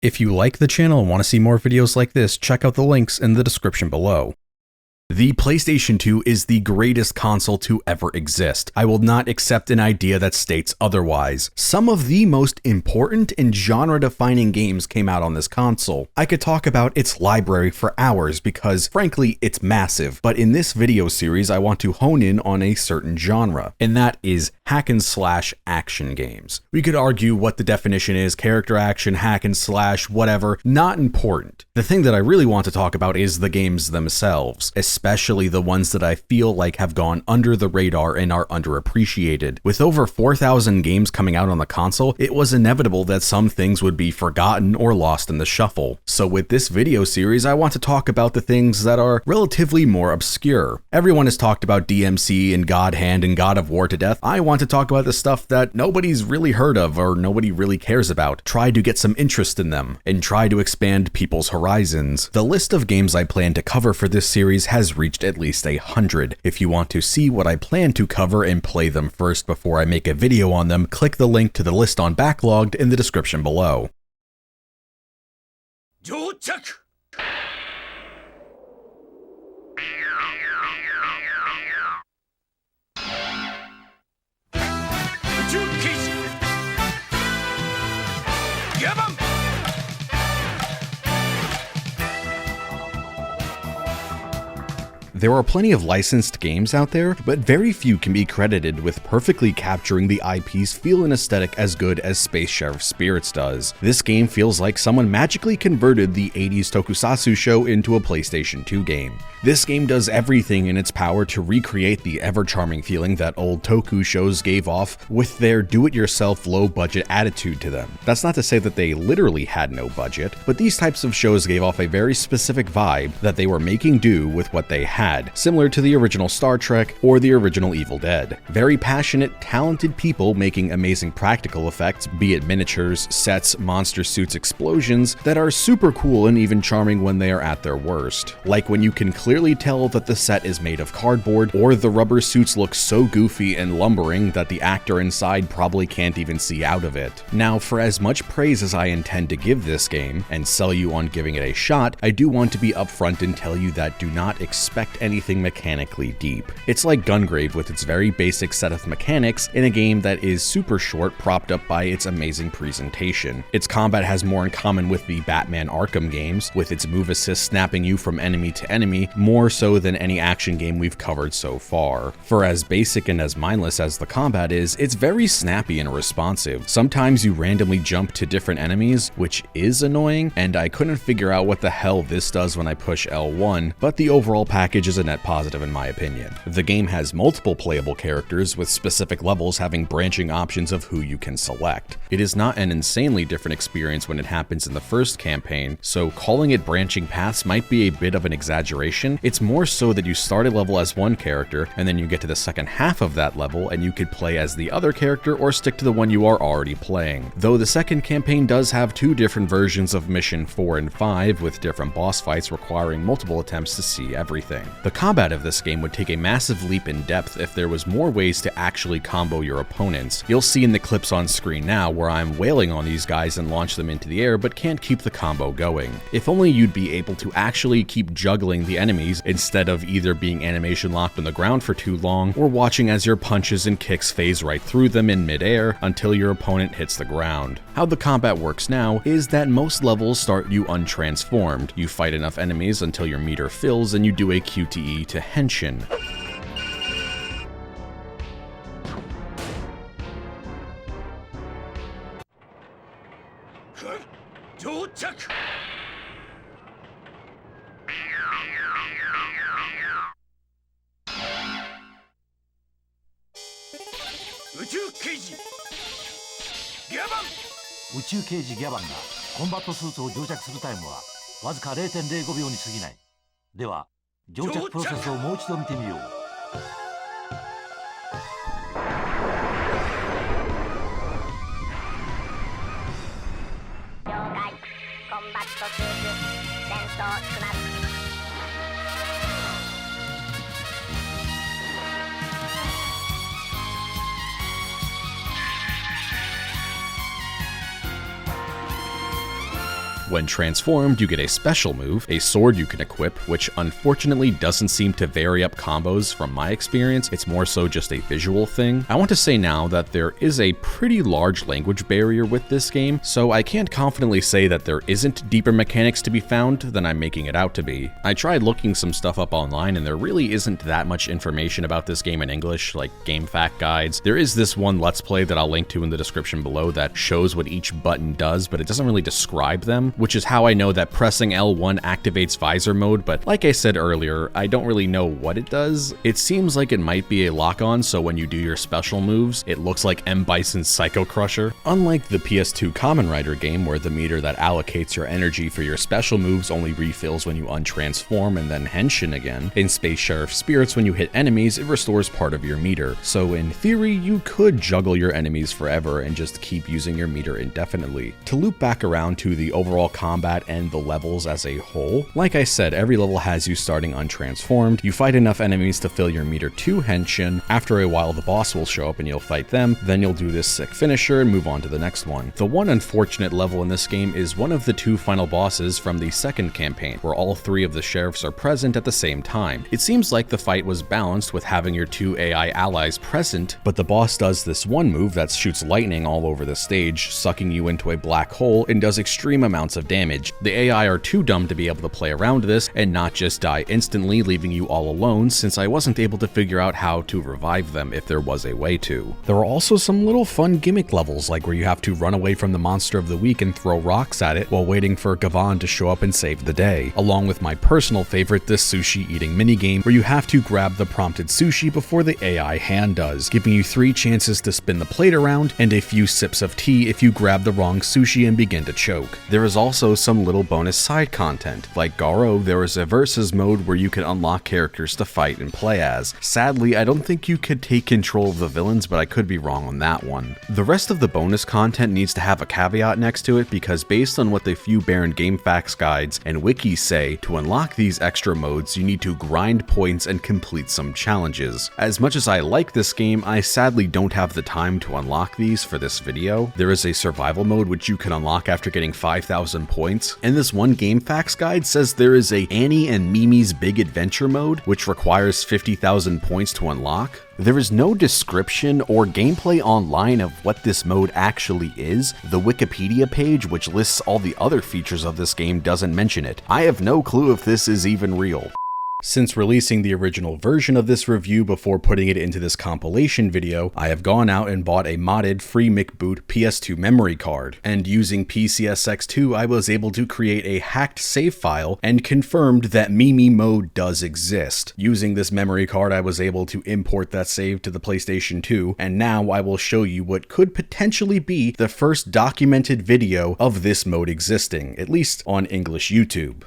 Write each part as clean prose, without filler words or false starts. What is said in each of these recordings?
If you like the channel and want to see more videos like this, check out the links in the description below. The PlayStation 2 is the greatest console to ever exist. I will not accept an idea that states otherwise. Some of the most important and genre-defining games came out on this console. I could talk about its library for hours because, frankly, it's massive, but in this video series I want to hone in on a certain genre, and that is hack and slash action games. We could argue what the definition is, character action, hack and slash, whatever, not important. The thing that I really want to talk about is the games themselves, especially the ones that I feel like have gone under the radar and are underappreciated. With over 4,000 games coming out on the console, it was inevitable that some things would be forgotten or lost in the shuffle. So with this video series, I want to talk about the things that are relatively more obscure. Everyone has talked about DMC and God Hand and God of War to death. I want to talk about the stuff that nobody's really heard of or nobody really cares about. Try to get some interest in them and try to expand people's horizons. The list of games I plan to cover for this series has reached at least 100. If you want to see what I plan to cover and play them first before I make a video on them, click the link to the list on Backlogged in the description below. There are plenty of licensed games out there, but very few can be credited with perfectly capturing the IP's feel and aesthetic as good as Space Sheriff Spirits does. This game feels like someone magically converted the 80s tokusatsu show into a PlayStation 2 game. This game does everything in its power to recreate the ever-charming feeling that old toku shows gave off with their do-it-yourself low-budget attitude to them. That's not to say that they literally had no budget, but these types of shows gave off a very specific vibe that they were making do with what they had, similar to the original Star Trek or the original Evil Dead. Very passionate, talented people making amazing practical effects, be it miniatures, sets, monster suits, explosions, that are super cool and even charming when they are at their worst. Like when you can clearly tell that the set is made of cardboard, or the rubber suits look so goofy and lumbering that the actor inside probably can't even see out of it. Now, for as much praise as I intend to give this game, and sell you on giving it a shot, I do want to be upfront and tell you that do not expect anything mechanically deep. It's like Gungrave with its very basic set of mechanics in a game that is super short, propped up by its amazing presentation. Its combat has more in common with the Batman Arkham games, with its move assist snapping you from enemy to enemy, more so than any action game we've covered so far. For as basic and as mindless as the combat is, it's very snappy and responsive. Sometimes you randomly jump to different enemies, which is annoying, and I couldn't figure out what the hell this does when I push L1, but the overall package is a net positive in my opinion. The game has multiple playable characters, with specific levels having branching options of who you can select. It is not an insanely different experience when it happens in the first campaign, so calling it branching paths might be a bit of an exaggeration. It's more so that you start a level as one character, and then you get to the second half of that level and you could play as the other character or stick to the one you are already playing. Though the second campaign does have two different versions of Mission 4 and 5, with different boss fights requiring multiple attempts to see everything. The combat of this game would take a massive leap in depth if there was more ways to actually combo your opponents. You'll see in the clips on screen now where I'm wailing on these guys and launch them into the air but can't keep the combo going. If only you'd be able to actually keep juggling the enemies instead of either being animation locked on the ground for too long or watching as your punches and kicks phase right through them in midair until your opponent hits the ground. How the combat works now is that most levels start you untransformed. You fight enough enemies until your meter fills and you do a QTE to Henshin.宇宙刑事ギャバンがコンバットスーツを乗着するタイムはわずか 0.05 秒に過ぎない。では乗着プロセスをもう一度見てみよう。了解。コンバットスーツ戦闘します。When transformed, you get a special move, a sword you can equip, which unfortunately doesn't seem to vary up combos from my experience. It's more so just a visual thing. I want to say now that there is a pretty large language barrier with this game, so I can't confidently say that there isn't deeper mechanics to be found than I'm making it out to be. I tried looking some stuff up online and there really isn't that much information about this game in English, like game fact guides. There is this one Let's Play that I'll link to in the description below that shows what each button does, but it doesn't really describe them, which is how I know that pressing L1 activates visor mode, but like I said earlier, I don't really know what it does. It seems like it might be a lock-on, so when you do your special moves, it looks like M. Bison's Psycho Crusher. Unlike the PS2 Kamen Rider game, where the meter that allocates your energy for your special moves only refills when you untransform and then henshin again, in Space Sheriff Spirits, when you hit enemies, it restores part of your meter. So in theory, you could juggle your enemies forever and just keep using your meter indefinitely. To loop back around to the overall combat and the levels as a whole, like I said, every level has you starting untransformed. You fight enough enemies to fill your meter to henshin. After a while, the boss will show up and you'll fight them. Then you'll do this sick finisher and move on to the next one. The one unfortunate level in this game is one of the two final bosses from the second campaign, where all three of the sheriffs are present at the same time. It seems like the fight was balanced with having your two AI allies present, but the boss does this one move that shoots lightning all over the stage, sucking you into a black hole and does extreme amounts of damage. The AI are too dumb to be able to play around this and not just die instantly, leaving you all alone, since I wasn't able to figure out how to revive them if there was a way to. There are also some little fun gimmick levels, like where you have to run away from the monster of the week and throw rocks at it while waiting for Gavan to show up and save the day. Along with my personal favorite, the sushi eating minigame, where you have to grab the prompted sushi before the AI hand does, giving you 3 chances to spin the plate around and a few sips of tea if you grab the wrong sushi and begin to choke. There is also some little bonus side content. Like Garo, there is a versus mode where you can unlock characters to fight and play as. Sadly, I don't think you could take control of the villains, but I could be wrong on that one. The rest of the bonus content needs to have a caveat next to it, because based on what the few Baron game facts guides and wikis say, to unlock these extra modes, you need to grind points and complete some challenges. As much as I like this game, I sadly don't have the time to unlock these for this video. There is a survival mode which you can unlock after getting 5,000 points, and this one game facts guide says there is a Annie and Mimi's Big Adventure mode, which requires 50,000 points to unlock. There is no description or gameplay online of what this mode actually is. The Wikipedia page, which lists all the other features of this game, doesn't mention it. I have no clue if this is even real. Since releasing the original version of this review before putting it into this compilation video, I have gone out and bought a modded free McBoot PS2 memory card, and using PCSX2 I was able to create a hacked save file and confirmed that Mimi mode does exist. Using this memory card I was able to import that save to the PlayStation 2, and now I will show you what could potentially be the first documented video of this mode existing, at least on English YouTube.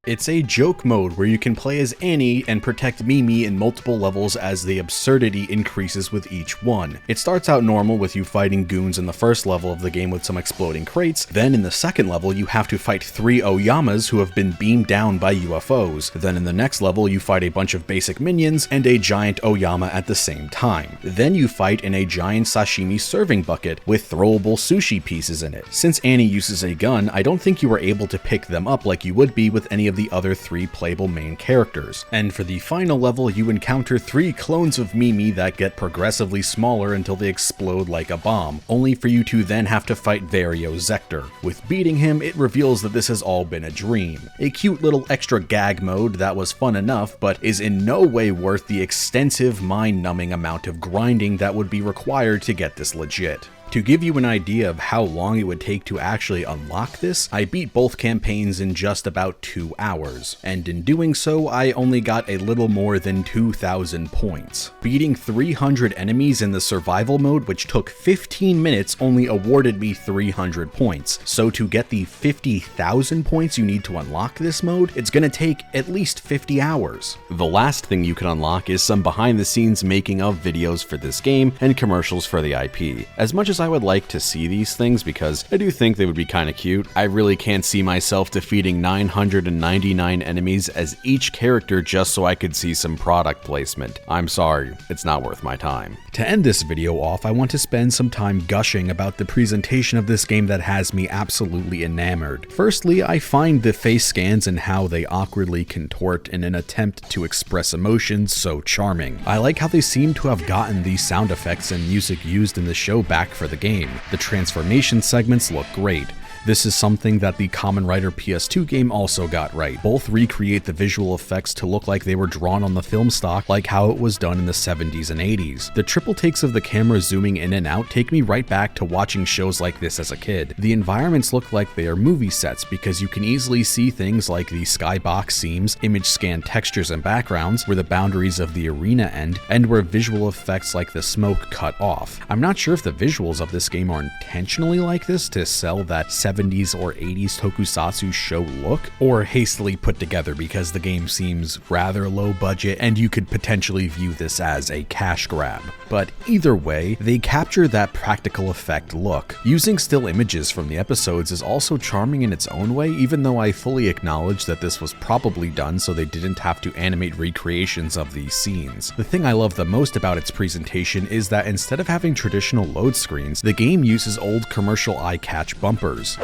It's a joke mode where you can play as Annie and protect Mimi in multiple levels as the absurdity increases with each one. It starts out normal with you fighting goons in the first level of the game with some exploding crates. Then in the second level you have to fight 3 Oyamas who have been beamed down by UFOs. Then in the next level you fight a bunch of basic minions and a giant Oyama at the same time. Then you fight in a giant sashimi serving bucket with throwable sushi pieces in it. Since Annie uses a gun, I don't think you are able to pick them up like you would be with any of the other 3 playable main characters. And for the final level, you encounter 3 clones of Mimi that get progressively smaller until they explode like a bomb, only for you to then have to fight Vario Zector. With beating him, it reveals that this has all been a dream. A cute little extra gag mode that was fun enough, but is in no way worth the extensive mind-numbing amount of grinding that would be required to get this legit. To give you an idea of how long it would take to actually unlock this, I beat both campaigns in just about 2 hours, and in doing so, I only got a little more than 2,000 points. Beating 300 enemies in the survival mode, which took 15 minutes, only awarded me 300 points. So to get the 50,000 points you need to unlock this mode, it's gonna take at least 50 hours. The last thing you can unlock is some behind the scenes making of videos for this game and commercials for the IP. As much as as I would like to see these things, because I do think they would be kinda cute, I really can't see myself defeating 999 enemies as each character just so I could see some product placement. I'm sorry, it's not worth my time. To end this video off, I want to spend some time gushing about the presentation of this game that has me absolutely enamored. Firstly, I find the face scans and how they awkwardly contort in an attempt to express emotions so charming. I like how they seem to have gotten the sound effects and music used in the show back for the game. The transformation segments look great. This is something that the Kamen Rider PS2 game also got right. Both recreate the visual effects to look like they were drawn on the film stock, like how it was done in the 70s and 80s. The triple takes of the camera zooming in and out take me right back to watching shows like this as a kid. The environments look like they are movie sets because you can easily see things like the skybox seams, image scan textures and backgrounds, where the boundaries of the arena end, and where visual effects like the smoke cut off. I'm not sure if the visuals of this game are intentionally like this to sell that 70s or 80s tokusatsu show look, or hastily put together because the game seems rather low budget and you could potentially view this as a cash grab. But either way, they capture that practical effect look. Using still images from the episodes is also charming in its own way, even though I fully acknowledge that this was probably done so they didn't have to animate recreations of these scenes. The thing I love the most about its presentation is that instead of having traditional load screens, the game uses old commercial eye-catch bumpers.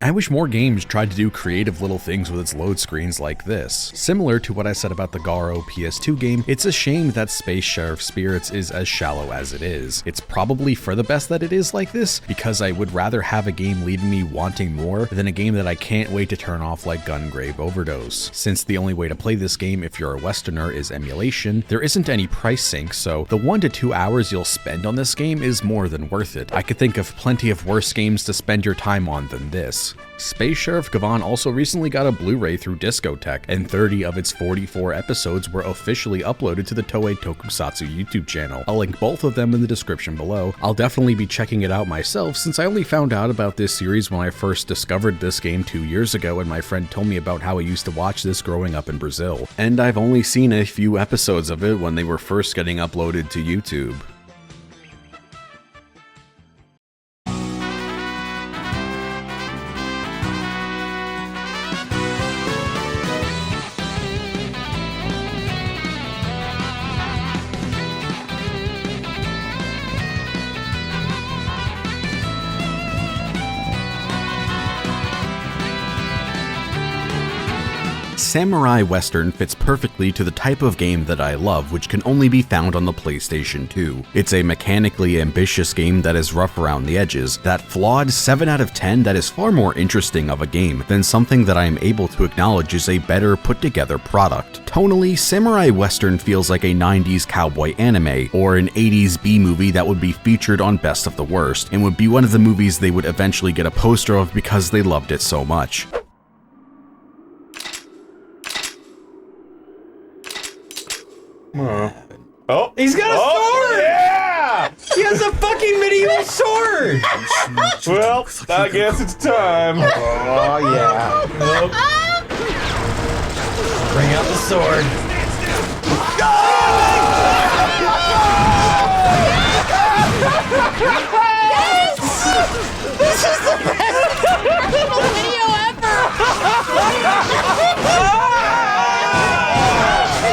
I wish more games tried to do creative little things with its load screens like this. Similar to what I said about the Garo PS2 game, it's a shame that Space Sheriff Spirits is as shallow as it is. It's probably for the best that it is like this, because I would rather have a game leaving me wanting more than a game that I can't wait to turn off like Gungrave Overdose. Since the only way to play this game if you're a Westerner is emulation, there isn't any price sync, so the 1 to 2 hours you'll spend on this game is more than worth it. I could think of plenty of worse games to spend your time on than this. Space Sheriff Gavan also recently got a Blu-ray through Discotech, and 30 of its 44 episodes were officially uploaded to the Toei Tokusatsu YouTube channel. I'll link both of them in the description below. I'll definitely be checking it out myself, since I only found out about this series when I first discovered this game 2 years ago and my friend told me about how he used to watch this growing up in Brazil. And I've only seen a few episodes of it when they were first getting uploaded to YouTube. Samurai Western fits perfectly to the type of game that I love, which can only be found on the PlayStation 2. It's a mechanically ambitious game that is rough around the edges, that flawed 7 out of 10 that is far more interesting of a game than something that I am able to acknowledge is a better put together product. Tonally, Samurai Western feels like a 90s cowboy anime, or an 80s B-movie that would be featured on Best of the Worst, and would be one of the movies they would eventually get a poster of because they loved it so much. Oh, he's got a sword! Yeah! He has a fucking medieval sword! Well, I guess it's time. Oh, yeah. Bring out the sword. Yes! This is the best video ever!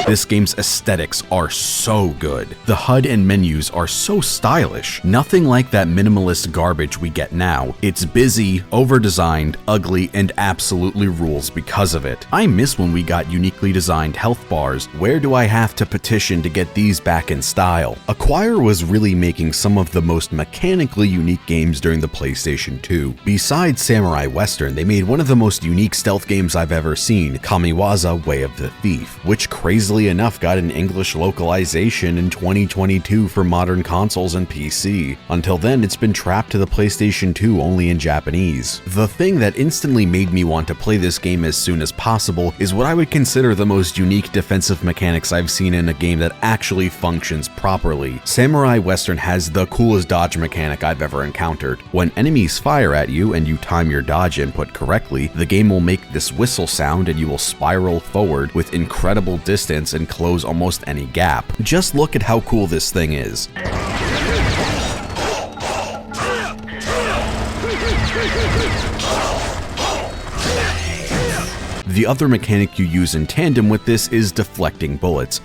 This game's aesthetics are so good. The HUD and menus are so stylish. Nothing like that minimalist garbage we get now. It's busy, over-designed, ugly, and absolutely rules because of it. I miss when we got uniquely designed health bars. Where do I have to petition to get these back in style? Acquire was really making some of the most mechanically unique games during the PlayStation 2. Besides Samurai Western, they made one of the most unique stealth games I've ever seen, Kamiwaza Way of the Thief, which crazily funnily enough got an English localization in 2022 for modern consoles and PC. Until then, it's been trapped to the PlayStation 2 only in Japanese. The thing that instantly made me want to play this game as soon as possible is what I would consider the most unique defensive mechanics I've seen in a game that actually functions properly. Samurai Western has the coolest dodge mechanic I've ever encountered. When enemies fire at you and you time your dodge input correctly, the game will make this whistle sound and you will spiral forward with incredible distance and close almost any gap. Just look at how cool this thing is. The other mechanic you use in tandem with this is deflecting bullets.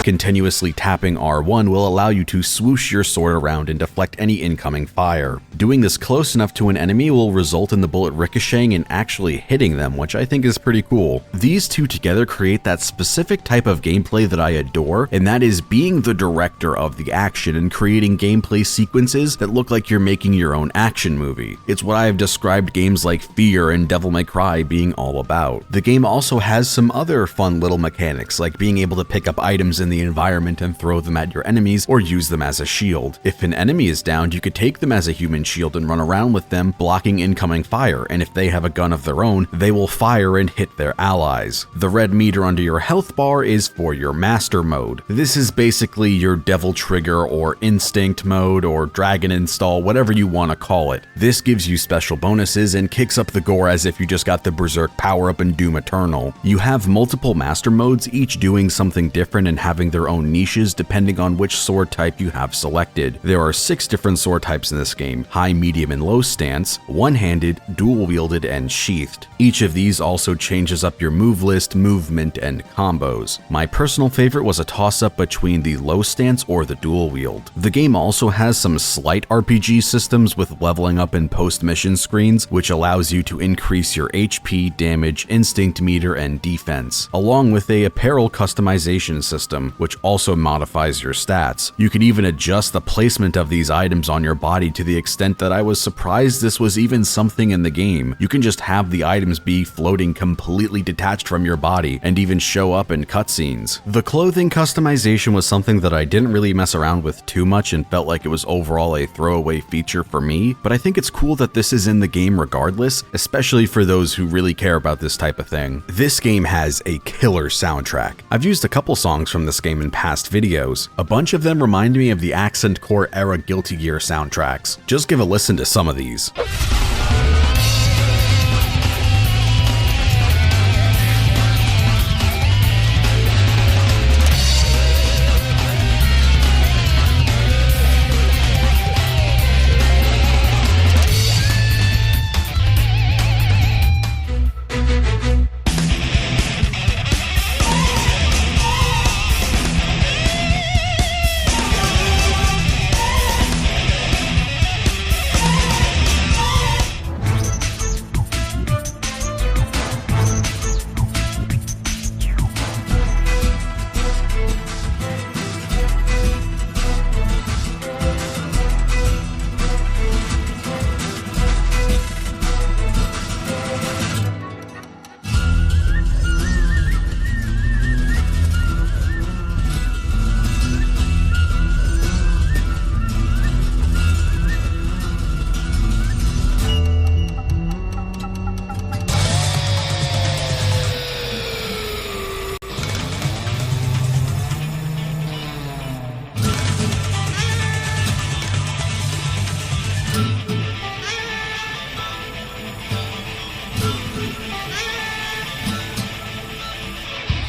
Continuously tapping R1 will allow you to swoosh your sword around and deflect any incoming fire. Doing this close enough to an enemy will result in the bullet ricocheting and actually hitting them, which I think is pretty cool. These two together create that specific type of gameplay that I adore, and that is being the director of the action and creating gameplay sequences that look like you're making your own action movie. It's what I have described games like Fear and Devil May Cry being all about. The game also has some other fun little mechanics, like being able to pick up items in the environment and throw them at your enemies or use them as a shield. If an enemy is downed, you could take them as a human shield and run around with them, blocking incoming fire, and if they have a gun of their own, they will fire and hit their allies. The red meter under your health bar is for your master mode. This is basically your devil trigger or instinct mode or dragon install, whatever you want to call it. This gives you special bonuses and kicks up the gore as if you just got the Berserk power up in Doom Eternal. You have multiple master modes, each doing something different and having their own niches depending on which sword type you have selected. There are 6 different sword types in this game: high, medium, and low stance, one-handed, dual-wielded, and sheathed. Each of these also changes up your move list, movement, and combos. My personal favorite was a toss-up between the low stance or the dual wield. The game also has some slight RPG systems with leveling up and post-mission screens, which allows you to increase your HP, damage, instinct meter, and defense, along with a apparel customization system, which also modifies your stats. You can even adjust the placement of these items on your body to the extent that I was surprised this was even something in the game. You can just have the items be floating completely detached from your body and even show up in cutscenes. The clothing customization was something that I didn't really mess around with too much and felt like it was overall a throwaway feature for me, but I think it's cool that this is in the game regardless, especially for those who really care about this type of thing. This game has a killer soundtrack. I've used a couple songs from this game in past videos. A bunch of them remind me of the Accent Core era Guilty Gear soundtracks. Just give a listen to some of these.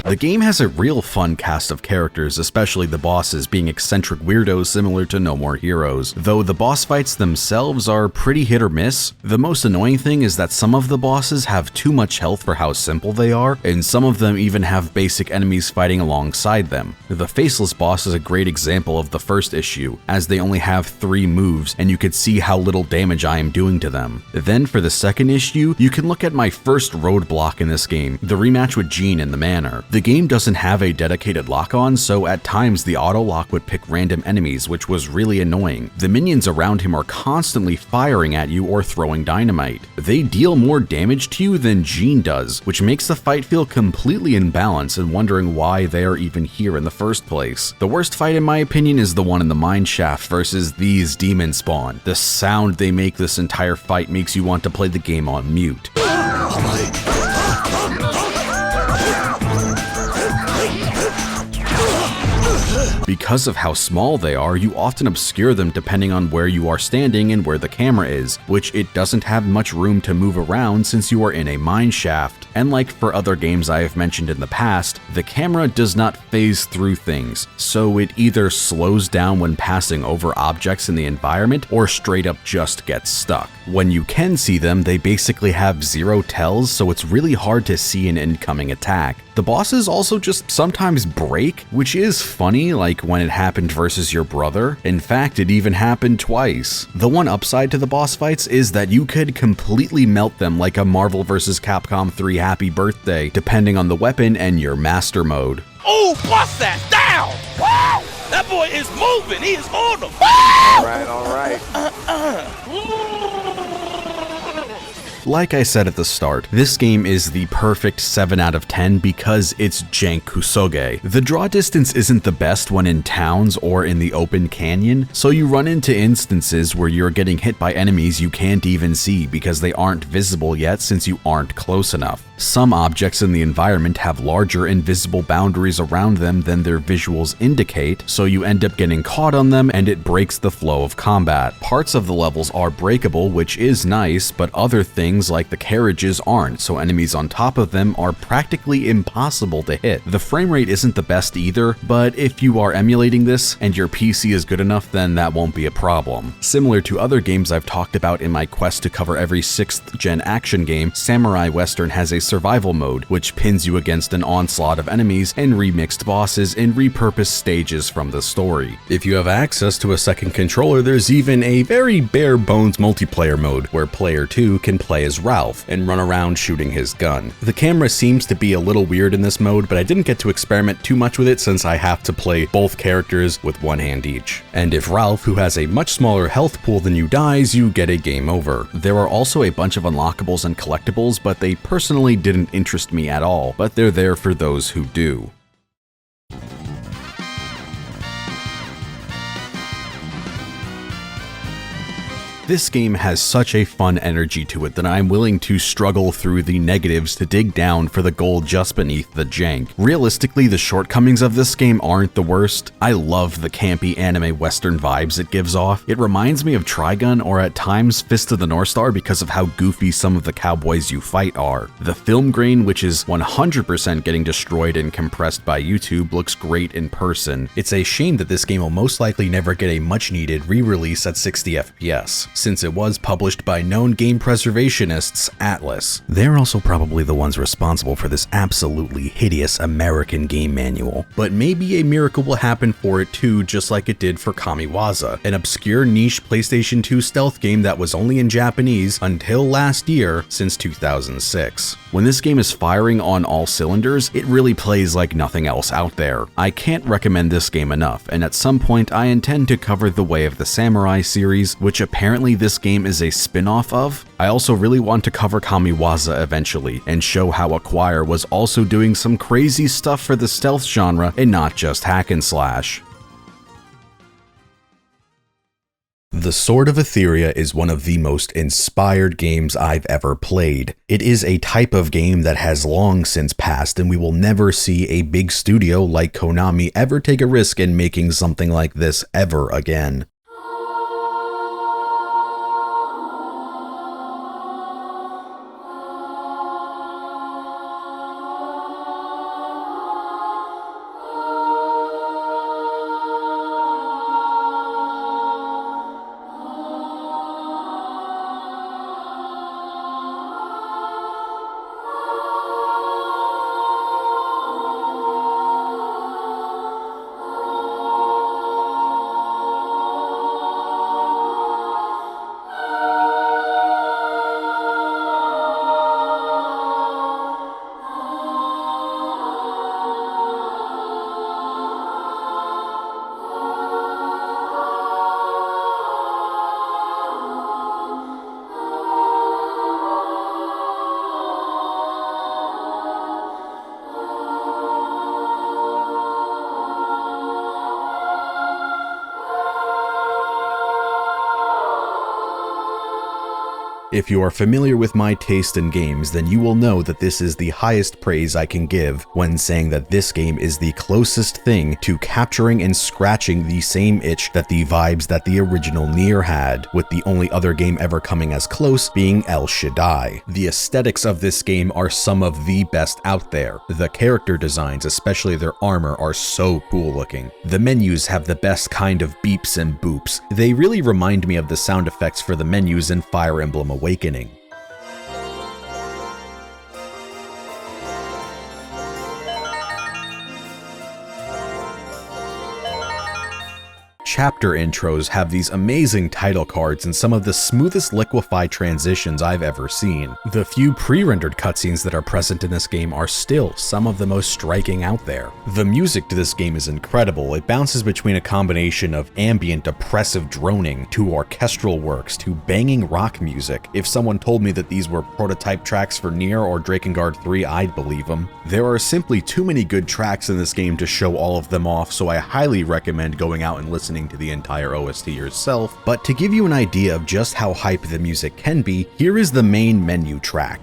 The game has a real fun cast of characters, especially the bosses being eccentric weirdos similar to No More Heroes, though the boss fights themselves are pretty hit or miss. The most annoying thing is that some of the bosses have too much health for how simple they are, and some of them even have basic enemies fighting alongside them. The Faceless boss is a great example of the first issue, as they only have 3 moves and you could see how little damage I am doing to them. Then for the second issue, you can look at my first roadblock in this game, the rematch with Jean in the Manor. The game doesn't have a dedicated lock-on, so at times the auto-lock would pick random enemies, which was really annoying. The minions around him are constantly firing at you or throwing dynamite. They deal more damage to you than Gene does, which makes the fight feel completely imbalanced and wondering why they are even here in the first place. The worst fight in my opinion is the one in the mine shaft versus these demon spawn. The sound they make this entire fight makes you want to play the game on mute. Because of how small they are, you often obscure them depending on where you are standing and where the camera is, which it doesn't have much room to move around since you are in a mine shaft. And like for other games I have mentioned in the past, the camera does not phase through things, so it either slows down when passing over objects in the environment or straight up just gets stuck. When you can see them, they basically have zero tells, so it's really hard to see an incoming attack. The bosses also just sometimes break, which is funny, like when it happened versus your brother. In fact, it even happened twice. The one upside to the boss fights is that you could completely melt them like a Marvel vs. Capcom 3 Happy Birthday, depending on the weapon and your master mode. Oh, bust that down! Wow! That boy is moving. He is on them. All right. Like I said at the start, this game is the perfect 7 out of 10 because it's jank kusoge. The draw distance isn't the best when in towns or in the open canyon, so you run into instances where you're getting hit by enemies you can't even see because they aren't visible yet since you aren't close enough. Some objects in the environment have larger invisible boundaries around them than their visuals indicate, so you end up getting caught on them and it breaks the flow of combat. Parts of the levels are breakable, which is nice, but other things like the carriages aren't, so enemies on top of them are practically impossible to hit. The frame rate isn't the best either, but if you are emulating this and your PC is good enough, then that won't be a problem. Similar to other games I've talked about in my quest to cover every 6th gen action game, Samurai Western has a survival mode, which pins you against an onslaught of enemies and remixed bosses and repurposed stages from the story. If you have access to a second controller, there's even a very bare bones multiplayer mode where player 2 can play as Ralph and run around shooting his gun. The camera seems to be a little weird in this mode, but I didn't get to experiment too much with it since I have to play both characters with one hand each. And if Ralph, who has a much smaller health pool than you, dies, you get a game over. There are also a bunch of unlockables and collectibles, but they personally didn't interest me at all, but they're there for those who do. This game has such a fun energy to it that I'm willing to struggle through the negatives to dig down for the gold just beneath the jank. Realistically, the shortcomings of this game aren't the worst. I love the campy anime western vibes it gives off. It reminds me of Trigun or at times Fist of the North Star because of how goofy some of the cowboys you fight are. The film grain, which is 100% getting destroyed and compressed by YouTube, looks great in person. It's a shame that this game will most likely never get a much needed re-release at 60 FPS. Since it was published by known game preservationists, Atlas. They're also probably the ones responsible for this absolutely hideous American game manual. But maybe a miracle will happen for it too, just like it did for Kamiwaza, an obscure niche PlayStation 2 stealth game that was only in Japanese until last year, since 2006. When this game is firing on all cylinders, it really plays like nothing else out there. I can't recommend this game enough, and at some point I intend to cover the Way of the Samurai series, which apparently this game is a spin-off of. I also really want to cover Kamiwaza eventually, and show how Acquire was also doing some crazy stuff for the stealth genre and not just hack and slash. The Sword of Etheria is one of the most inspired games I've ever played. It is a type of game that has long since passed, and we will never see a big studio like Konami ever take a risk in making something like this ever again. If you are familiar with my taste in games, then you will know that this is the highest praise I can give when saying that this game is the closest thing to capturing and scratching the same itch that the vibes that the original Nier had, with the only other game ever coming as close being El Shaddai. The aesthetics of this game are some of the best out there. The character designs, especially their armor, are so cool looking. The menus have the best kind of beeps and boops. They really remind me of the sound effects for the menus in Fire Emblem Awakening. Chapter intros have these amazing title cards and some of the smoothest liquefied transitions I've ever seen. The few pre-rendered cutscenes that are present in this game are still some of the most striking out there. The music to this game is incredible. It bounces between a combination of ambient, oppressive droning to orchestral works to banging rock music. If someone told me that these were prototype tracks for Nier or Drakengard 3, I'd believe them. There are simply too many good tracks in this game to show all of them off, so I highly recommend going out and listening to the entire OST yourself, but to give you an idea of just how hype the music can be, here is the main menu track.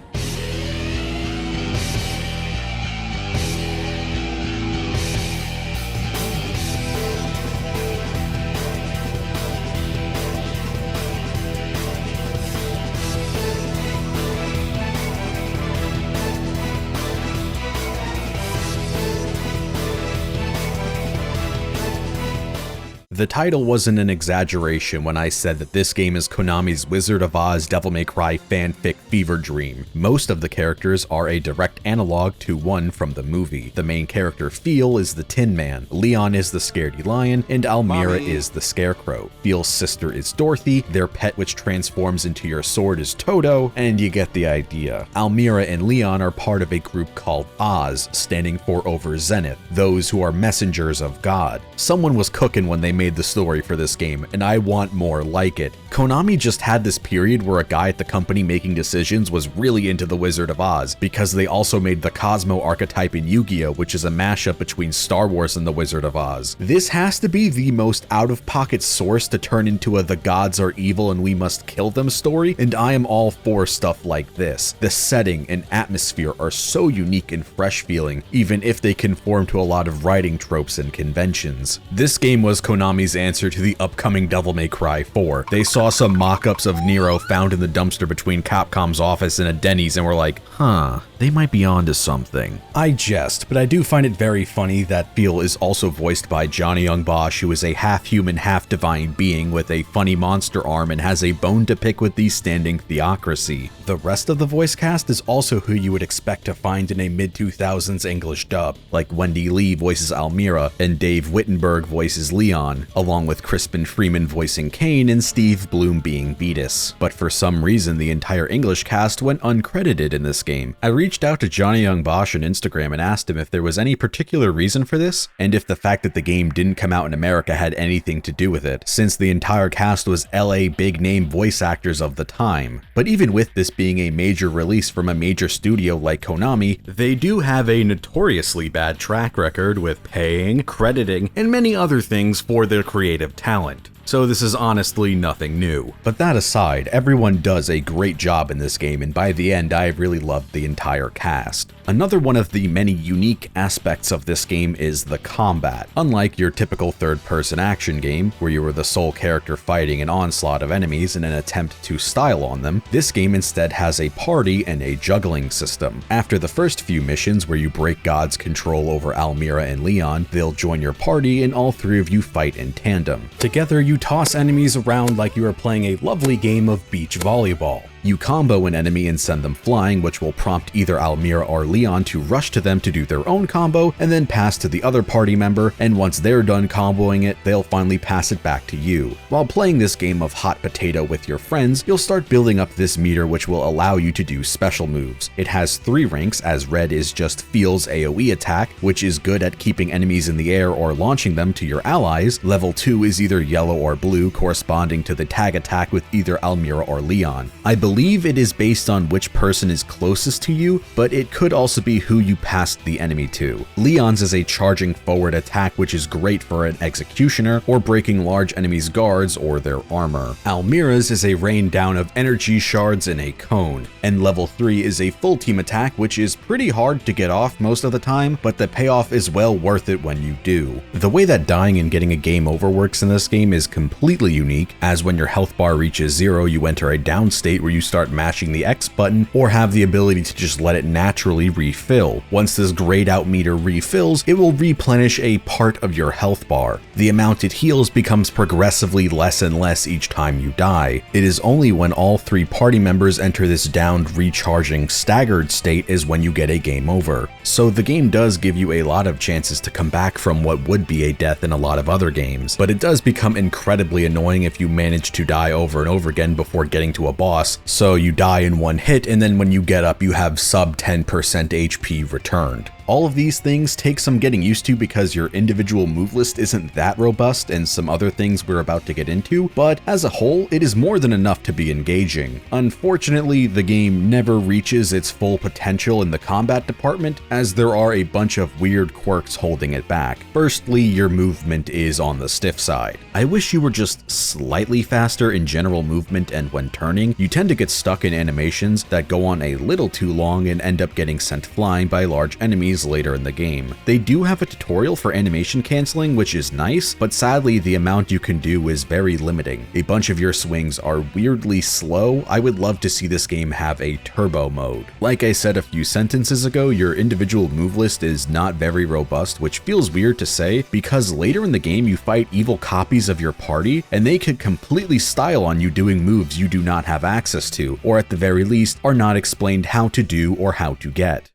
The title wasn't an exaggeration when I said that this game is Konami's Wizard of Oz Devil May Cry fanfic fever dream. Most of the characters are a direct analog to one from the movie. The main character, Phil, is the Tin Man, Leon is the Scaredy Lion, and Almira is the Scarecrow. Phil's sister is Dorothy, their pet which transforms into your sword is Toto, and you get the idea. Almira and Leon are part of a group called Oz, standing for Over Zenith, those who are messengers of God. Someone was cooking when they made the story for this game, and I want more like it. Konami just had this period where a guy at the company making decisions was really into the Wizard of Oz, because they also made the Cosmo archetype in Yu-Gi-Oh!, which is a mashup between Star Wars and the Wizard of Oz. This has to be the most out-of-pocket source to turn into a the gods are evil and we must kill them story, and I am all for stuff like this. The setting and atmosphere are so unique and fresh feeling, even if they conform to a lot of writing tropes and conventions. This game was Konami's answer to the upcoming Devil May Cry 4. They saw some mock-ups of Nero found in the dumpster between Capcom's office and a Denny's and were like, huh, they might be onto something. I jest, but I do find it very funny that Phil is also voiced by Johnny Young Bosch, who is a half-human, half-divine being with a funny monster arm and has a bone to pick with the standing theocracy. The rest of the voice cast is also who you would expect to find in a mid-2000s English dub, like Wendy Lee voices Almira and Dave Wittenberg voices Leon, along with Crispin Freeman voicing Cain and Steve Bloom being Vetus. But for some reason, the entire English cast went uncredited in this game. I reached out to Johnny Young Bosch on Instagram and asked him if there was any particular reason for this, and if the fact that the game didn't come out in America had anything to do with it, since the entire cast was LA big-name voice actors of the time. But even with this being a major release from a major studio like Konami, they do have a notoriously bad track record with paying, crediting, and many other things for their creative talent. So this is honestly nothing new. But that aside, everyone does a great job in this game, and by the end, I really loved the entire cast. Another one of the many unique aspects of this game is the combat. Unlike your typical third-person action game, where you are the sole character fighting an onslaught of enemies in an attempt to style on them, this game instead has a party and a juggling system. After the first few missions where you break God's control over Almira and Leon, they'll join your party and all three of you fight in tandem. Together, you toss enemies around like you are playing a lovely game of beach volleyball. You combo an enemy and send them flying, which will prompt either Almira or Leon to rush to them to do their own combo, and then pass to the other party member, and once they're done comboing it, they'll finally pass it back to you. While playing this game of hot potato with your friends, you'll start building up this meter which will allow you to do special moves. It has 3 ranks, as red is just Feel's AoE attack, which is good at keeping enemies in the air or launching them to your allies. Level 2 is either yellow or blue, corresponding to the tag attack with either Almira or Leon. I believe believe it is based on which person is closest to you, but it could also be who you passed the enemy to. Leon's is a charging forward attack, which is great for an executioner or breaking large enemies' guards or their armor. Almira's is a rain down of energy shards in a cone, and level 3 is a full team attack, which is pretty hard to get off most of the time, but the payoff is well worth it when you do. The way that dying and getting a game over works in this game is completely unique, as when your health bar reaches 0, you enter a down state where you start mashing the X button or have the ability to just let it naturally refill. Once this grayed out meter refills, it will replenish a part of your health bar. The amount it heals becomes progressively less and less each time you die. It is only when all 3 party members enter this downed, recharging, staggered state is when you get a game over. So the game does give you a lot of chances to come back from what would be a death in a lot of other games, but it does become incredibly annoying if you manage to die over and over again before getting to a boss. So you die in one hit, and then when you get up, you have sub 10% HP returned. All of these things take some getting used to because your individual move list isn't that robust and some other things we're about to get into, but as a whole, it is more than enough to be engaging. Unfortunately, the game never reaches its full potential in the combat department, as there are a bunch of weird quirks holding it back. Firstly, your movement is on the stiff side. I wish you were just slightly faster in general movement, and when turning, you tend to get stuck in animations that go on a little too long and end up getting sent flying by large enemies later in the game. They do have a tutorial for animation canceling, which is nice, but sadly the amount you can do is very limiting. A bunch of your swings are weirdly slow. I would love to see this game have a turbo mode. Like I said a few sentences ago, your individual move list is not very robust, which feels weird to say because later in the game you fight evil copies of your party and they could completely style on you doing moves you do not have access to, or at the very least are not explained how to do or how to get.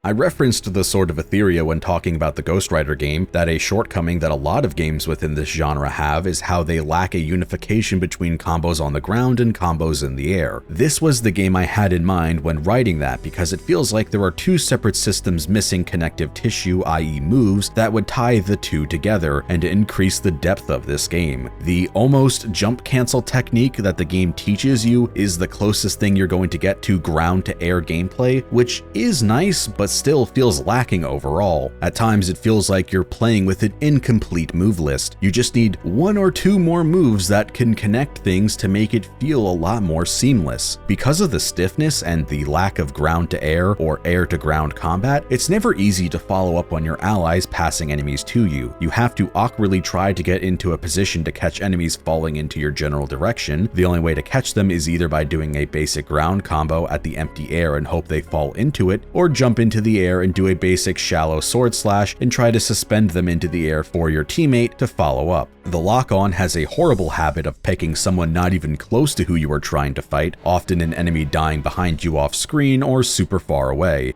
I referenced the Sword of Etheria when talking about the Ghost Rider game, that a shortcoming that a lot of games within this genre have is how they lack a unification between combos on the ground and combos in the air. This was the game I had in mind when writing that because it feels like there are 2 separate systems missing connective tissue, i.e. moves, that would tie the 2 together and increase the depth of this game. The almost jump cancel technique that the game teaches you is the closest thing you're going to get to ground to air gameplay, which is nice, but still feels lacking overall. At times it feels like you're playing with an incomplete move list. You just need 1 or 2 more moves that can connect things to make it feel a lot more seamless. Because of the stiffness and the lack of ground to air or air to ground combat, it's never easy to follow up on your allies passing enemies to you. You have to awkwardly try to get into a position to catch enemies falling into your general direction. The only way to catch them is either by doing a basic ground combo at the empty air and hope they fall into it, or jump into the air and do a basic shallow sword slash and try to suspend them into the air for your teammate to follow up. The lock-on has a horrible habit of picking someone not even close to who you are trying to fight, often an enemy dying behind you off screen or super far away.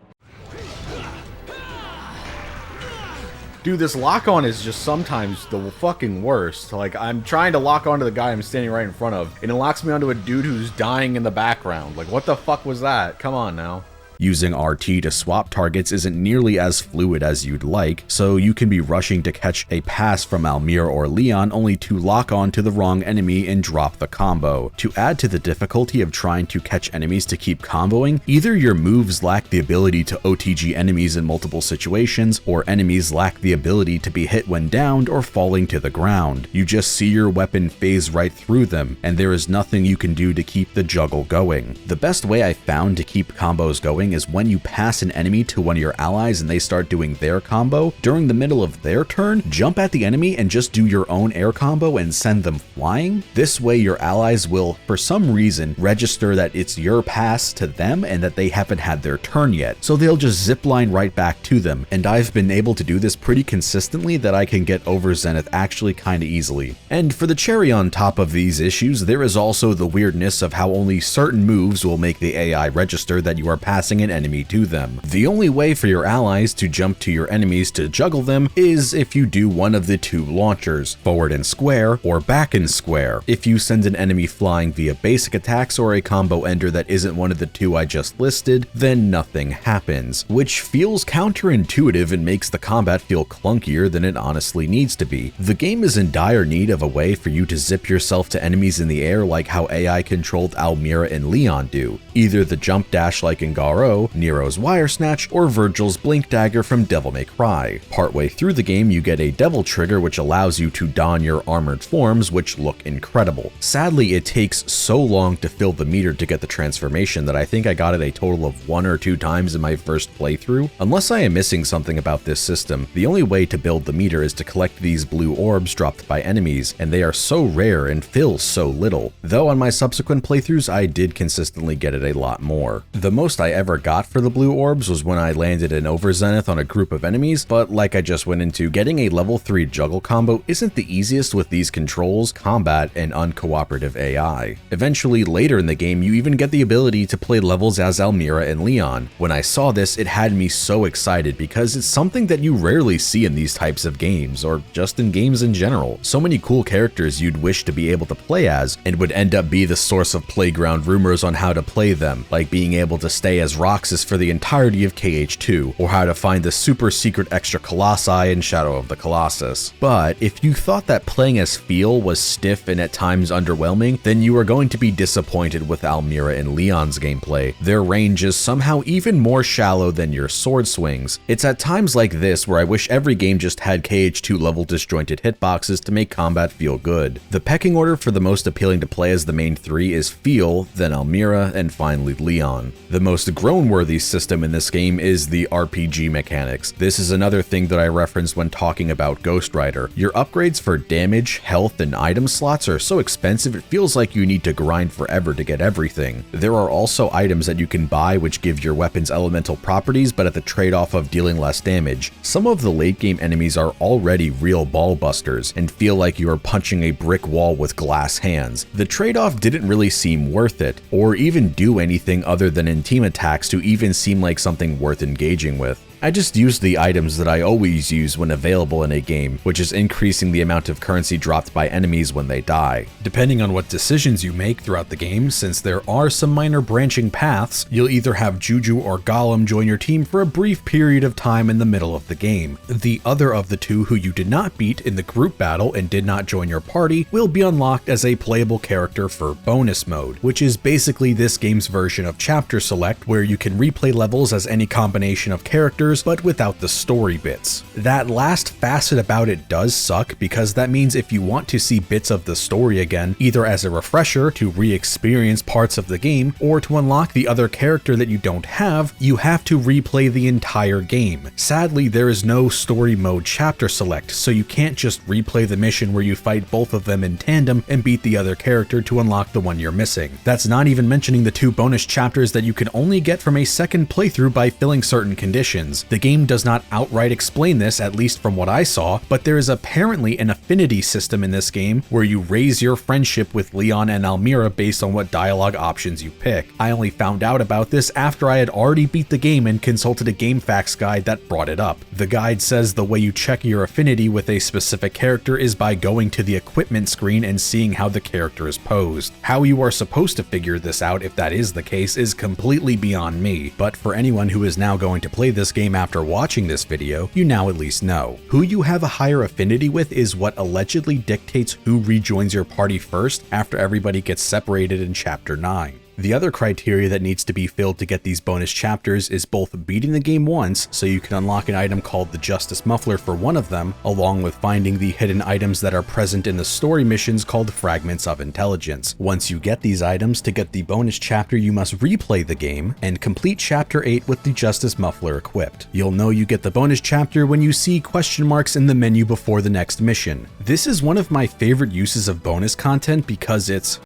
Dude, this lock-on is just sometimes the fucking worst. Like, I'm trying to lock onto the guy I'm standing right in front of, and it locks me onto a dude who's dying in the background. Like, what the fuck was that? Come on now. Using RT to swap targets isn't nearly as fluid as you'd like, so you can be rushing to catch a pass from Almir or Leon only to lock on to the wrong enemy and drop the combo. To add to the difficulty of trying to catch enemies to keep comboing, either your moves lack the ability to OTG enemies in multiple situations, or enemies lack the ability to be hit when downed or falling to the ground. You just see your weapon phase right through them, and there is nothing you can do to keep the juggle going. The best way I found to keep combos going is when you pass an enemy to one of your allies and they start doing their combo, during the middle of their turn, jump at the enemy and just do your own air combo and send them flying. This way your allies will, for some reason, register that it's your pass to them and that they haven't had their turn yet, so they'll just zipline right back to them, and I've been able to do this pretty consistently that I can get over Zenith actually kinda easily. And for the cherry on top of these issues, there is also the weirdness of how only certain moves will make the AI register that you are passing launching an enemy to them. The only way for your allies to jump to your enemies to juggle them is if you do one of the two launchers, forward and square or back and square. If you send an enemy flying via basic attacks or a combo ender that isn't one of the two I just listed, then nothing happens, which feels counterintuitive and makes the combat feel clunkier than it honestly needs to be. The game is in dire need of a way for you to zip yourself to enemies in the air like how AI controlled Almira and Leon do, either the jump dash like in Garo, Nero's Wire Snatch, or Virgil's Blink Dagger from Devil May Cry. Partway through the game you get a Devil Trigger which allows you to don your armored forms, which look incredible. Sadly, it takes so long to fill the meter to get the transformation that I think I got it a total of 1 or 2 times in my first playthrough. Unless I am missing something about this system, the only way to build the meter is to collect these blue orbs dropped by enemies, and they are so rare and fill so little. Though on my subsequent playthroughs I did consistently get it a lot more. The most I ever got for the blue orbs was when I landed an Overzenith on a group of enemies, but like I just went into, getting a level 3 juggle combo isn't the easiest with these controls, combat, and uncooperative AI. Eventually, later in the game, you even get the ability to play levels as Almira and Leon. When I saw this, it had me so excited because it's something that you rarely see in these types of games, or just in games in general. So many cool characters you'd wish to be able to play as, and would end up be the source of playground rumors on how to play them, like being able to stay as Roxas for the entirety of KH2, or how to find the super secret extra Colossi in Shadow of the Colossus. But if you thought that playing as Feel was stiff and at times underwhelming, then you are going to be disappointed with Almira and Leon's gameplay. Their range is somehow even more shallow than your sword swings. It's at times like this where I wish every game just had KH2 level disjointed hitboxes to make combat feel good. The pecking order for the most appealing to play as the main three is Feel, then Almira, and finally Leon. The most groan-worthy system in this game is the RPG mechanics. This is another thing that I referenced when talking about Ghost Rider. Your upgrades for damage, health, and item slots are so expensive it feels like you need to grind forever to get everything. There are also items that you can buy which give your weapons elemental properties but at the trade-off of dealing less damage. Some of the late game enemies are already real ball busters and feel like you are punching a brick wall with glass hands. The trade-off didn't really seem worth it, or even do anything other than in team attacks to even seem like something worth engaging with. I just used the items that I always use when available in a game, which is increasing the amount of currency dropped by enemies when they die. Depending on what decisions you make throughout the game, since there are some minor branching paths, you'll either have Juju or Golem join your team for a brief period of time in the middle of the game. The other of the two who you did not beat in the group battle and did not join your party will be unlocked as a playable character for bonus mode, which is basically this game's version of chapter select, where you can replay levels as any combination of characters but without the story bits. That last facet about it does suck because that means if you want to see bits of the story again, either as a refresher to re-experience parts of the game or to unlock the other character that you don't have, you have to replay the entire game. Sadly, there is no story mode chapter select, so you can't just replay the mission where you fight both of them in tandem and beat the other character to unlock the one you're missing. That's not even mentioning the 2 bonus chapters that you can only get from a second playthrough by filling certain conditions. The game does not outright explain this, at least from what I saw, but there is apparently an affinity system in this game where you raise your friendship with Leon and Almira based on what dialogue options you pick. I only found out about this after I had already beat the game and consulted a GameFAQs guide that brought it up. The guide says the way you check your affinity with a specific character is by going to the equipment screen and seeing how the character is posed. How you are supposed to figure this out if that is the case is completely beyond me, but for anyone who is now going to play this game after watching this video, you now at least know. Who you have a higher affinity with is what allegedly dictates who rejoins your party first after everybody gets separated in Chapter 9. The other criteria that needs to be filled to get these bonus chapters is both beating the game once, so you can unlock an item called the Justice Muffler for one of them, along with finding the hidden items that are present in the story missions called Fragments of Intelligence. Once you get these items, to get the bonus chapter you must replay the game and complete Chapter 8 with the Justice Muffler equipped. You'll know you get the bonus chapter when you see question marks in the menu before the next mission. This is one of my favorite uses of bonus content because it's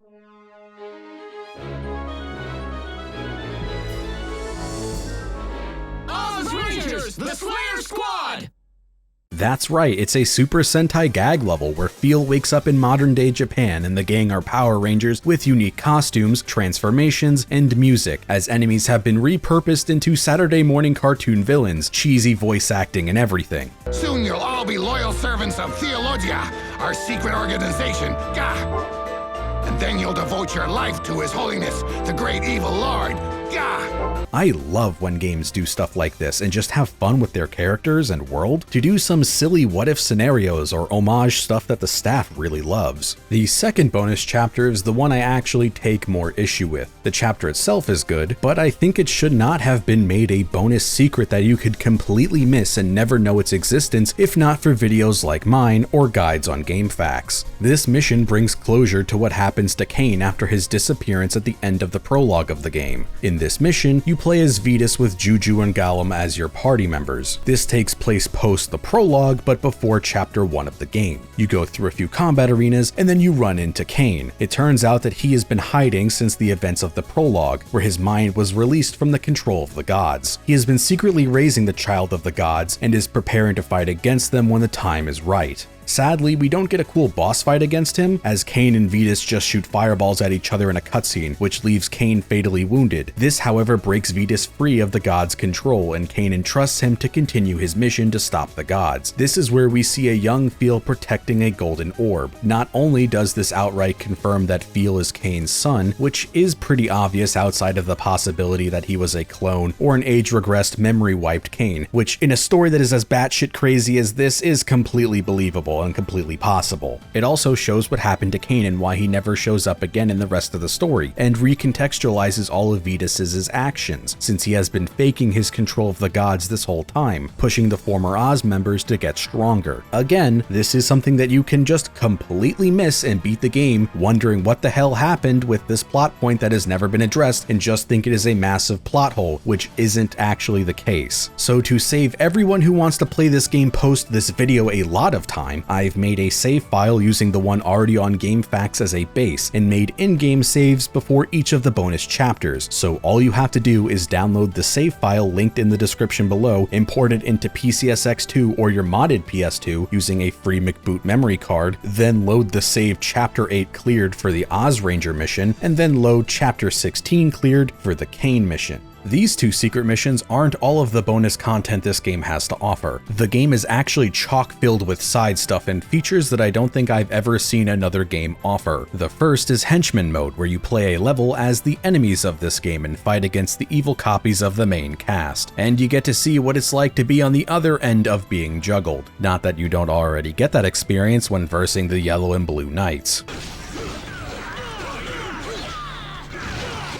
The Slayer Squad! That's right, it's a Super Sentai gag level where Feel wakes up in modern day Japan and the gang are Power Rangers with unique costumes, transformations, and music, as enemies have been repurposed into Saturday morning cartoon villains, cheesy voice acting, and everything. Soon you'll all be loyal servants of Theologia, our secret organization. Gah! And then you'll devote your life to His Holiness, the Great Evil Lord. Gah! I love when games do stuff like this and just have fun with their characters and world, to do some silly what-if scenarios or homage stuff that the staff really loves. The second bonus chapter is the one I actually take more issue with. The chapter itself is good, but I think it should not have been made a bonus secret that you could completely miss and never know its existence if not for videos like mine or guides on GameFAQs. This mission brings closure to what happens to Kamen after his disappearance at the end of the prologue of the game. In this mission, you play as Vitas with Juju and Gollum as your party members. This takes place post the prologue, but before chapter 1 of the game. You go through a few combat arenas, and then you run into Kamen. It turns out that he has been hiding since the events of the prologue, where his mind was released from the control of the gods. He has been secretly raising the child of the gods, and is preparing to fight against them when the time is right. Sadly, we don't get a cool boss fight against him, as Kamen and Vitas just shoot fireballs at each other in a cutscene, which leaves Kamen fatally wounded. This, however, breaks Vitas free of the gods' control, and Kamen entrusts him to continue his mission to stop the gods. This is where we see a young Feel protecting a golden orb. Not only does this outright confirm that Feel is Kamen's son, which is pretty obvious outside of the possibility that he was a clone or an age-regressed, memory-wiped Kamen, which in a story that is as batshit crazy as this is completely believable and completely possible. It also shows what happened to Kamen and why he never shows up again in the rest of the story, and recontextualizes all of Vitas' actions, since he has been faking his control of the gods this whole time, pushing the former Oz members to get stronger. Again, this is something that you can just completely miss and beat the game wondering what the hell happened with this plot point that has never been addressed and just think it is a massive plot hole, which isn't actually the case. So to save everyone who wants to play this game post this video a lot of time, I've made a save file using the one already on GameFAQs as a base and made in-game saves before each of the bonus chapters. So all you have to do is download the save file linked in the description below, import it into PCSX2 or your modded PS2 using a free McBoot memory card, then load the save Chapter 8 cleared for the Oz Ranger mission, and then load Chapter 16 cleared for the Kamen mission. These two secret missions aren't all of the bonus content this game has to offer. The game is actually chock-filled with side stuff and features that I don't think I've ever seen another game offer. The first is Henchman mode, where you play a level as the enemies of this game and fight against the evil copies of the main cast. And you get to see what it's like to be on the other end of being juggled. Not that you don't already get that experience when versing the Yellow and Blue Knights.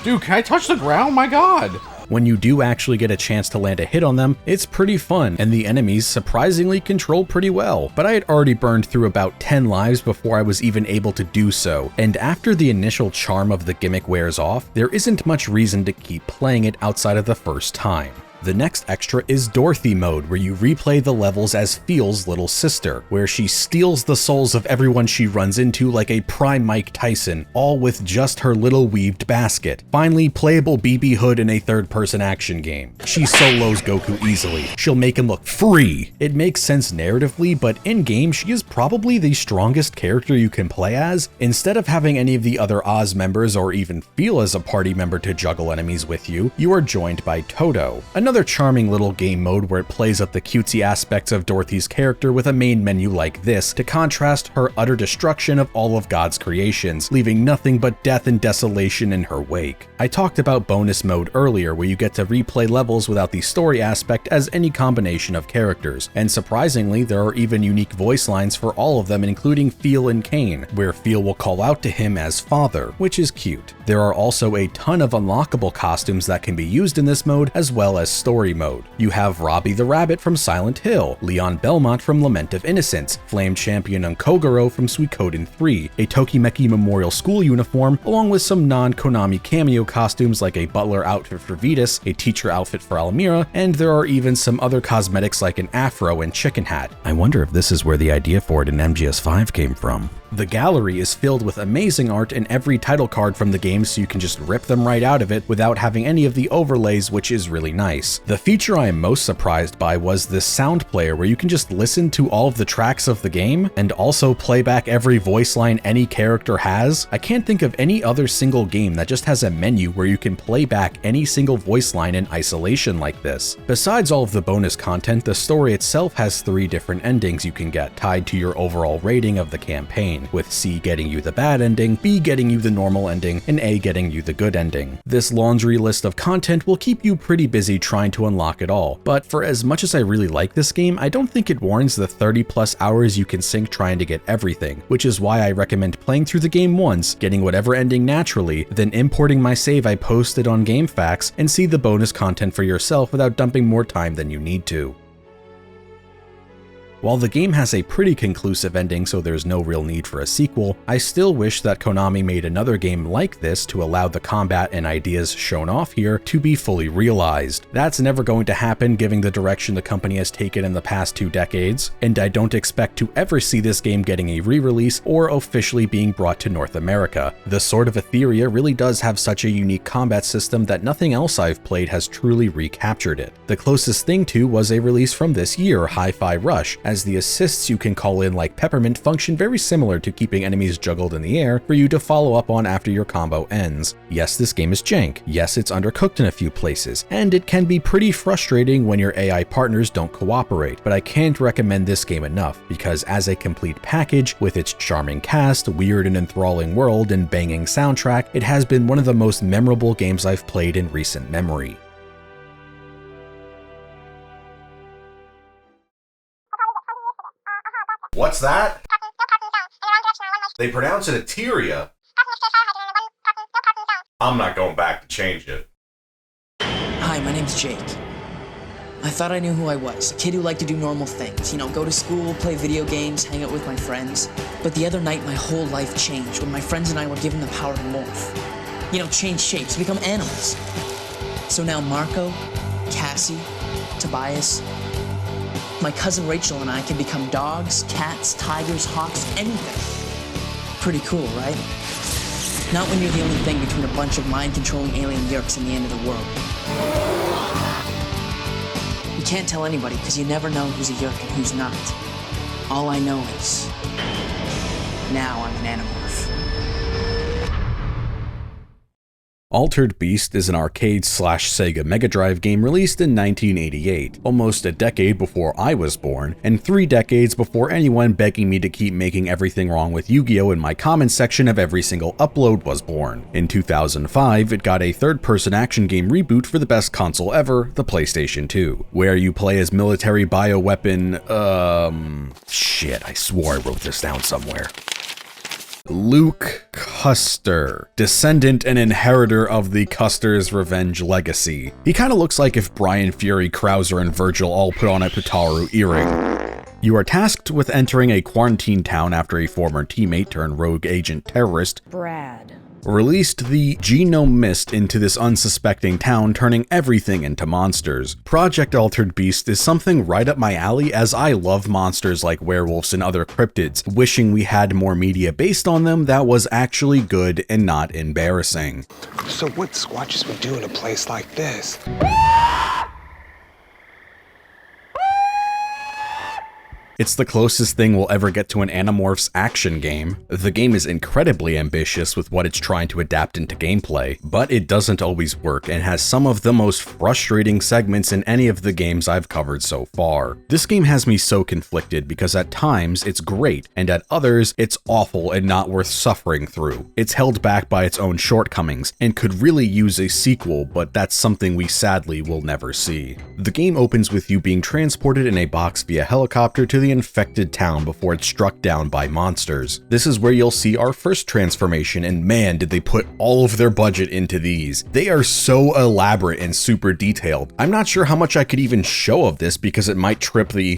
Dude, can I touch the ground? My god! When you do actually get a chance to land a hit on them, it's pretty fun, and the enemies surprisingly control pretty well. But I had already burned through about 10 lives before I was even able to do so, and after the initial charm of the gimmick wears off, there isn't much reason to keep playing it outside of the first time. The next extra is Dorothy mode, where you replay the levels as Feel's little sister, where she steals the souls of everyone she runs into like a prime Mike Tyson, all with just her little weaved basket. Finally, playable BB Hood in a third-person action game. She solos Goku easily. She'll make him look free. It makes sense narratively, but in-game, she is probably the strongest character you can play as. Instead of having any of the other Oz members or even Feel as a party member to juggle enemies with you, you are joined by Toto. Another charming little game mode where it plays up the cutesy aspects of Dorothy's character with a main menu like this to contrast her utter destruction of all of God's creations, leaving nothing but death and desolation in her wake. I talked about bonus mode earlier, where you get to replay levels without the story aspect as any combination of characters, and surprisingly there are even unique voice lines for all of them, including Feel and Kamen, where Feel will call out to him as father, which is cute. There are also a ton of unlockable costumes that can be used in this mode, as well as story mode. You have Robbie the Rabbit from Silent Hill, Leon Belmont from Lament of Innocence, Flame Champion Kogoro from Suikoden 3, a Tokimeki Memorial School uniform, along with some non-Konami cameo costumes like a butler outfit for Vitas, a teacher outfit for Almira, and there are even some other cosmetics like an afro and chicken hat. I wonder if this is where the idea for it in MGS5 came from. The gallery is filled with amazing art in every title card from the game, so you can just rip them right out of it without having any of the overlays, which is really nice. The feature I am most surprised by was this sound player where you can just listen to all of the tracks of the game and also play back every voice line any character has. I can't think of any other single game that just has a menu where you can play back any single voice line in isolation like this. Besides all of the bonus content, the story itself has 3 different endings you can get tied to your overall rating of the campaign, with C getting you the bad ending, B getting you the normal ending, and A getting you the good ending. This laundry list of content will keep you pretty busy trying to unlock it all, but for as much as I really like this game, I don't think it warrants the 30+ hours you can sink trying to get everything, which is why I recommend playing through the game once, getting whatever ending naturally, then importing my save I posted on GameFAQs and see the bonus content for yourself without dumping more time than you need to. While the game has a pretty conclusive ending, so there's no real need for a sequel, I still wish that Konami made another game like this to allow the combat and ideas shown off here to be fully realized. That's never going to happen given the direction the company has taken in the past 2 decades, and I don't expect to ever see this game getting a re-release or officially being brought to North America. The Sword of Etheria really does have such a unique combat system that nothing else I've played has truly recaptured it. The closest thing to was a release from this year, Hi-Fi Rush, as the assists you can call in like Peppermint function very similar to keeping enemies juggled in the air for you to follow up on after your combo ends. Yes, this game is jank. Yes, it's undercooked in a few places, and it can be pretty frustrating when your AI partners don't cooperate, but I can't recommend this game enough, because as a complete package, with its charming cast, weird and enthralling world, and banging soundtrack, it has been one of the most memorable games I've played in recent memory. What's that? They pronounce it Etheria. I'm not going back to change it. Hi, my name's Jake. I thought I knew who I was, a kid who liked to do normal things, go to school, play video games, hang out with my friends. But the other night, my whole life changed when my friends and I were given the power to morph. Change shapes, become animals. So now Marco, Cassie, Tobias, my cousin Rachel and I can become dogs, cats, tigers, hawks, anything. Pretty cool, right? Not when you're the only thing between a bunch of mind-controlling alien yerks and the end of the world. You can't tell anybody because you never know who's a yerk and who's not. All I know is, now I'm an Animorph. Altered Beast is an arcade/Sega Mega Drive game released in 1988, almost a decade before I was born, and 3 decades before anyone begging me to keep making everything wrong with Yu-Gi-Oh! In my comments section of every single upload was born. In 2005, it got a third-person action game reboot for the best console ever, the PlayStation 2, where you play as military bioweapon, shit, I swore I wrote this down somewhere. Luke Custer, descendant and inheritor of the Custer's Revenge legacy. He kinda looks like if Brian Fury, Krauser, and Virgil all put on a Pitaru earring. You are tasked with entering a quarantine town after a former teammate turned rogue agent terrorist, Brad, released the genome mist into this unsuspecting town, turning everything into monsters. Project Altered Beast is something right up my alley, as I love monsters like werewolves and other cryptids, wishing we had more media based on them that was actually good and not embarrassing. So what squatches would do in a place like this? It's the closest thing we'll ever get to an Animorphs action game. The game is incredibly ambitious with what it's trying to adapt into gameplay, but it doesn't always work and has some of the most frustrating segments in any of the games I've covered so far. This game has me so conflicted because at times it's great, and at others it's awful and not worth suffering through. It's held back by its own shortcomings and could really use a sequel, but that's something we sadly will never see. The game opens with you being transported in a box via helicopter to the infected town before it's struck down by monsters. This is where you'll see our first transformation, and man, did they put all of their budget into these. They are so elaborate and super detailed. I'm not sure how much I could even show of this because it might trip the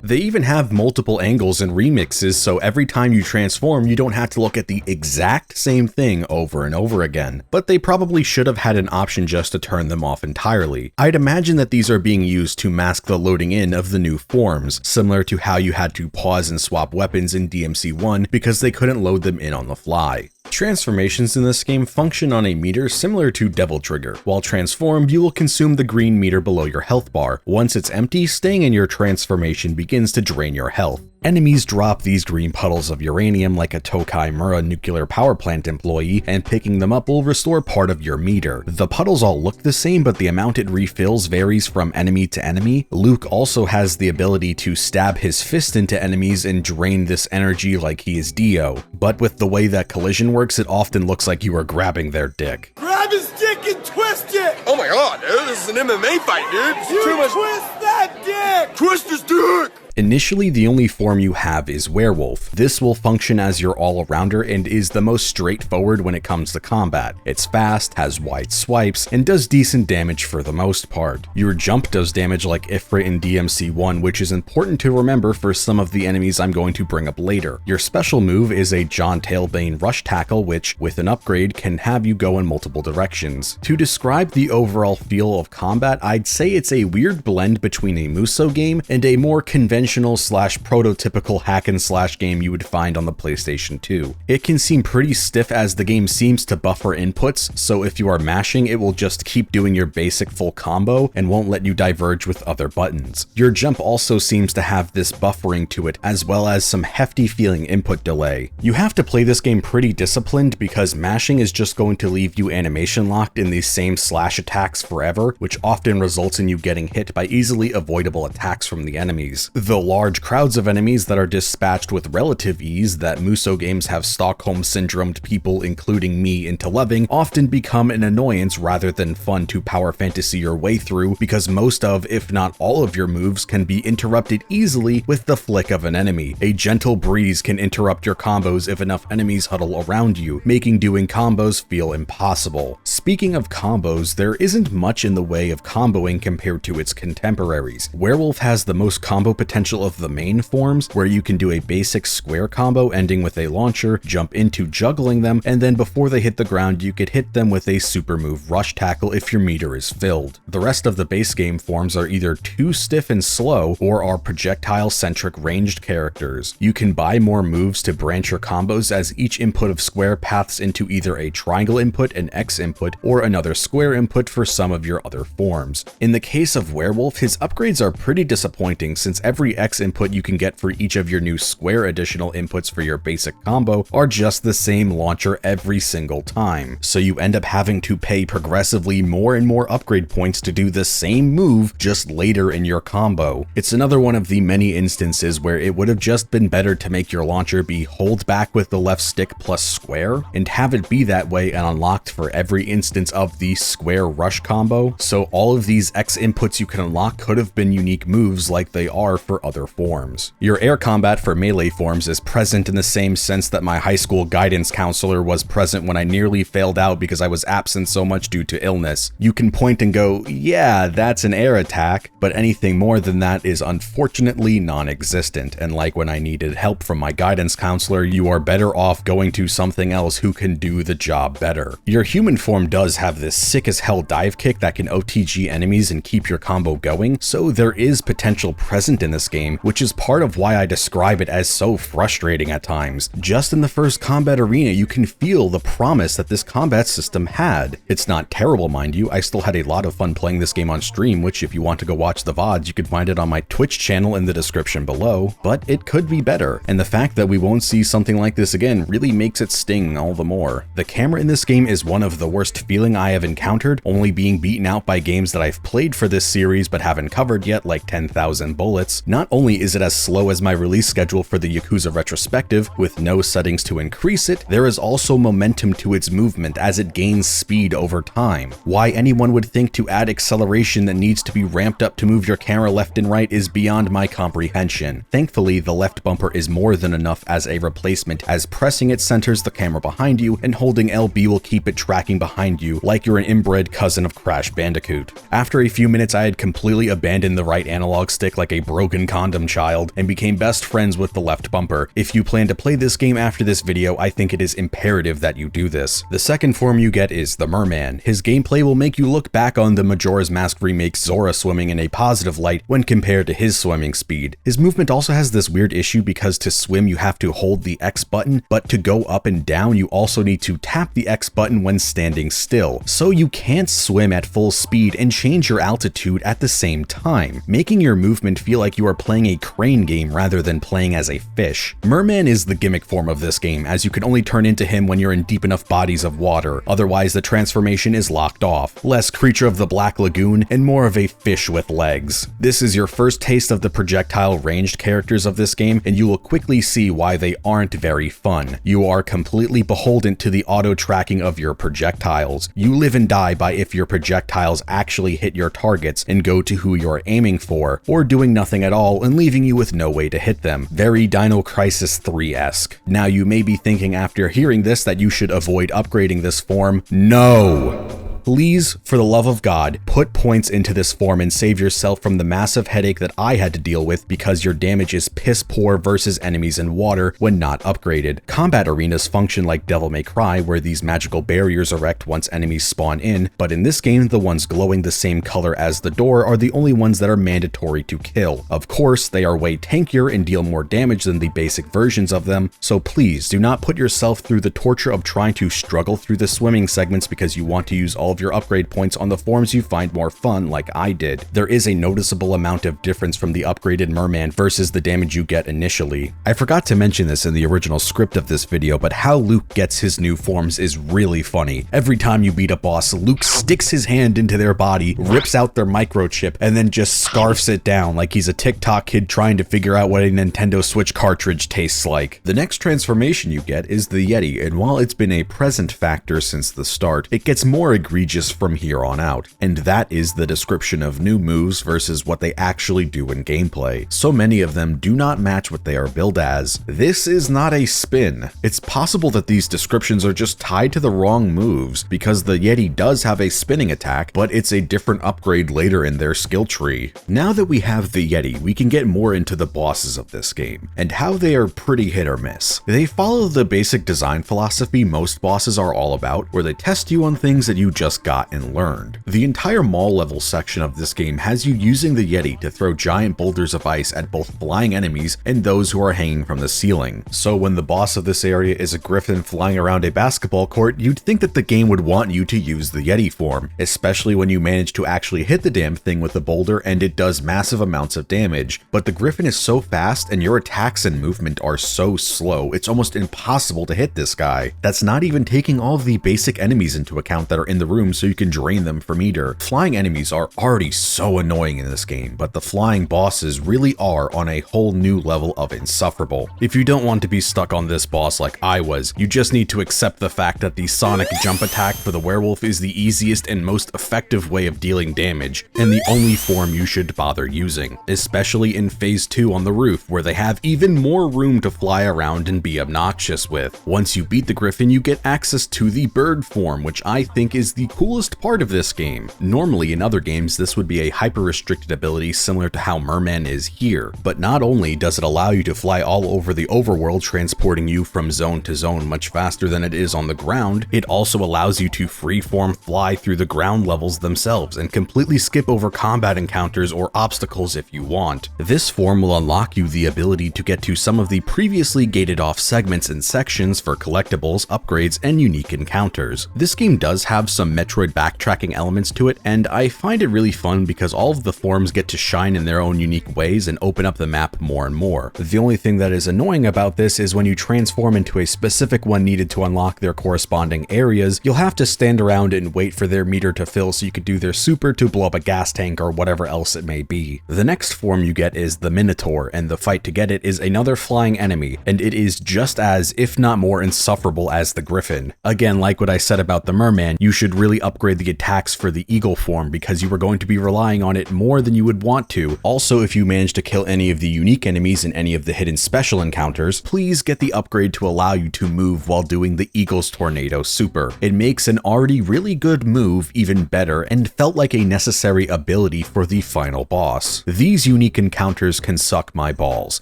They even have multiple angles and remixes, so every time you transform, you don't have to look at the exact same thing over and over again. But they probably should have had an option just to turn them off entirely. I'd imagine that these are being used to mask the loading in of the new forms, similar to how you had to pause and swap weapons in DMC1 because they couldn't load them in on the fly. Transformations in this game function on a meter similar to Devil Trigger. While transformed, you will consume the green meter below your health bar. Once it's empty, staying in your transformation begins to drain your health. Enemies drop these green puddles of uranium like a Tokai Mura nuclear power plant employee, and picking them up will restore part of your meter. The puddles all look the same, but the amount it refills varies from enemy to enemy. Luke also has the ability to stab his fist into enemies and drain this energy like he is Dio, but with the way that collision works, it often looks like you are grabbing their dick. Grab his dick and twist it! Oh my god, dude, this is an MMA fight, dude. You too much. Twist that dick! Twist his dick! Initially, the only form you have is Werewolf. This will function as your all-arounder and is the most straightforward when it comes to combat. It's fast, has wide swipes, and does decent damage for the most part. Your jump does damage like Ifrit in DMC1, which is important to remember for some of the enemies I'm going to bring up later. Your special move is a John Tailbane Rush Tackle, which, with an upgrade, can have you go in multiple directions. To describe the overall feel of combat, I'd say it's a weird blend between a Musou game and a more conventional prototypical hack and slash game you would find on the PlayStation 2. It can seem pretty stiff as the game seems to buffer inputs, so if you are mashing, it will just keep doing your basic full combo and won't let you diverge with other buttons. Your jump also seems to have this buffering to it, as well as some hefty feeling input delay. You have to play this game pretty disciplined because mashing is just going to leave you animation locked in these same slash attacks forever, which often results in you getting hit by easily avoidable attacks from the enemies. The large crowds of enemies that are dispatched with relative ease that Musou games have Stockholm syndromed people, including me, into loving often become an annoyance rather than fun to power fantasy your way through, because most of, if not all of your moves can be interrupted easily with the flick of an enemy. A gentle breeze can interrupt your combos if enough enemies huddle around you, making doing combos feel impossible. Speaking of combos, there isn't much in the way of comboing compared to its contemporaries. Werewolf has the most combo potential of the main forms, where you can do a basic square combo ending with a launcher, jump into juggling them, and then before they hit the ground you could hit them with a super move Rush Tackle if your meter is filled. The rest of the base game forms are either too stiff and slow or are projectile-centric ranged characters. You can buy more moves to branch your combos as each input of square paths into either a triangle input, an X input, or another square input for some of your other forms. In the case of Werewolf, his upgrades are pretty disappointing since every X input you can get for each of your new square additional inputs for your basic combo are just the same launcher every single time, so you end up having to pay progressively more and more upgrade points to do the same move just later in your combo. It's another one of the many instances where it would have just been better to make your launcher be hold back with the left stick plus square, and have it be that way and unlocked for every instance of the square rush combo, so all of these X inputs you can unlock could have been unique moves like they are for other forms. Your air combat for melee forms is present in the same sense that my high school guidance counselor was present when I nearly failed out because I was absent so much due to illness. You can point and go, yeah, that's an air attack, but anything more than that is unfortunately non-existent, and like when I needed help from my guidance counselor, you are better off going to something else who can do the job better. Your human form does have this sick as hell dive kick that can OTG enemies and keep your combo going, so there is potential present in this game, which is part of why I describe it as so frustrating at times. Just in the first combat arena, you can feel the promise that this combat system had. It's not terrible, mind you. I still had a lot of fun playing this game on stream, which if you want to go watch the VODs, you can find it on my Twitch channel in the description below, but it could be better, and the fact that we won't see something like this again really makes it sting all the more. The camera in this game is one of the worst feeling I have encountered, only being beaten out by games that I've played for this series but haven't covered yet, like 10,000 Bullets. Not only is it as slow as my release schedule for the Yakuza retrospective, with no settings to increase it, there is also momentum to its movement as it gains speed over time. Why anyone would think to add acceleration that needs to be ramped up to move your camera left and right is beyond my comprehension. Thankfully, the left bumper is more than enough as a replacement, as pressing it centers the camera behind you, and holding LB will keep it tracking behind behind you like you're an inbred cousin of Crash Bandicoot. After a few minutes, I had completely abandoned the right analog stick like a broken condom child and became best friends with the left bumper. If you plan to play this game after this video, I think it is imperative that you do this. The second form you get is the Merman. His gameplay will make you look back on the Majora's Mask remake's Zora swimming in a positive light when compared to his swimming speed. His movement also has this weird issue because to swim you have to hold the X button, but to go up and down you also need to tap the X button when standing still. So you can't swim at full speed and change your altitude at the same time, making your movement feel like you are playing a crane game rather than playing as a fish. Merman is the gimmick form of this game, as you can only turn into him when you're in deep enough bodies of water, otherwise the transformation is locked off. Less creature of the Black Lagoon and more of a fish with legs. This is your first taste of the projectile ranged characters of this game, and you will quickly see why they aren't very fun. You are completely beholden to the auto tracking of your projectiles. You live and die by if your projectiles actually hit your targets and go to who you're aiming for, or doing nothing at all and leaving you with no way to hit them. Very Dino Crisis 3-esque. Now you may be thinking after hearing this that you should avoid upgrading this form. No! Please, for the love of God, put points into this form and save yourself from the massive headache that I had to deal with because your damage is piss poor versus enemies in water when not upgraded. Combat arenas function like Devil May Cry, where these magical barriers erect once enemies spawn in, but in this game the ones glowing the same color as the door are the only ones that are mandatory to kill. Of course, they are way tankier and deal more damage than the basic versions of them, so please do not put yourself through the torture of trying to struggle through the swimming segments because you want to use all of your upgrade points on the forms you find more fun like I did. There is a noticeable amount of difference from the upgraded Merman versus the damage you get initially. I forgot to mention this in the original script of this video, but how Luke gets his new forms is really funny. Every time you beat a boss, Luke sticks his hand into their body, rips out their microchip, and then just scarfs it down like he's a TikTok kid trying to figure out what a Nintendo Switch cartridge tastes like. The next transformation you get is the Yeti, and while it's been a present factor since the start, it gets more egregious from here on out, and that is the description of new moves versus what they actually do in gameplay. So many of them do not match what they are billed as. This is not a spin. It's possible that these descriptions are just tied to the wrong moves, because the Yeti does have a spinning attack, but it's a different upgrade later in their skill tree. Now that we have the Yeti, we can get more into the bosses of this game, and how they are pretty hit or miss. They follow the basic design philosophy most bosses are all about, where they test you on things that you just got and learned. The entire mall level section of this game has you using the Yeti to throw giant boulders of ice at both flying enemies and those who are hanging from the ceiling. So when the boss of this area is a griffin flying around a basketball court, you'd think that the game would want you to use the Yeti form, especially when you manage to actually hit the damn thing with the boulder and it does massive amounts of damage. But the griffin is so fast and your attacks and movement are so slow, it's almost impossible to hit this guy. That's not even taking all of the basic enemies into account that are in the room so you can drain them for meter. Flying enemies are already so annoying in this game, but the flying bosses really are on a whole new level of insufferable. If you don't want to be stuck on this boss like I was, you just need to accept the fact that the sonic jump attack for the werewolf is the easiest and most effective way of dealing damage, and the only form you should bother using, especially in phase 2 on the roof, where they have even more room to fly around and be obnoxious with. Once you beat the griffin, you get access to the bird form, which I think is the coolest part of this game. Normally in other games this would be a hyper-restricted ability similar to how Merman is here, but not only does it allow you to fly all over the overworld, transporting you from zone to zone much faster than it is on the ground, it also allows you to freeform fly through the ground levels themselves and completely skip over combat encounters or obstacles if you want. This form will unlock you the ability to get to some of the previously gated off segments and sections for collectibles, upgrades, and unique encounters. This game does have some Metroid backtracking elements to it, and I find it really fun because all of the forms get to shine in their own unique ways and open up the map more and more. The only thing that is annoying about this is when you transform into a specific one needed to unlock their corresponding areas, you'll have to stand around and wait for their meter to fill so you could do their super to blow up a gas tank or whatever else it may be. The next form you get is the Minotaur, and the fight to get it is another flying enemy, and it is just as, if not more, insufferable as the Griffin. Again, like what I said about the Merman, you should really really upgrade the attacks for the eagle form because you were going to be relying on it more than you would want to. Also, if you manage to kill any of the unique enemies in any of the hidden special encounters, please get the upgrade to allow you to move while doing the Eagle's Tornado Super. It makes an already really good move even better and felt like a necessary ability for the final boss. These unique encounters can suck my balls.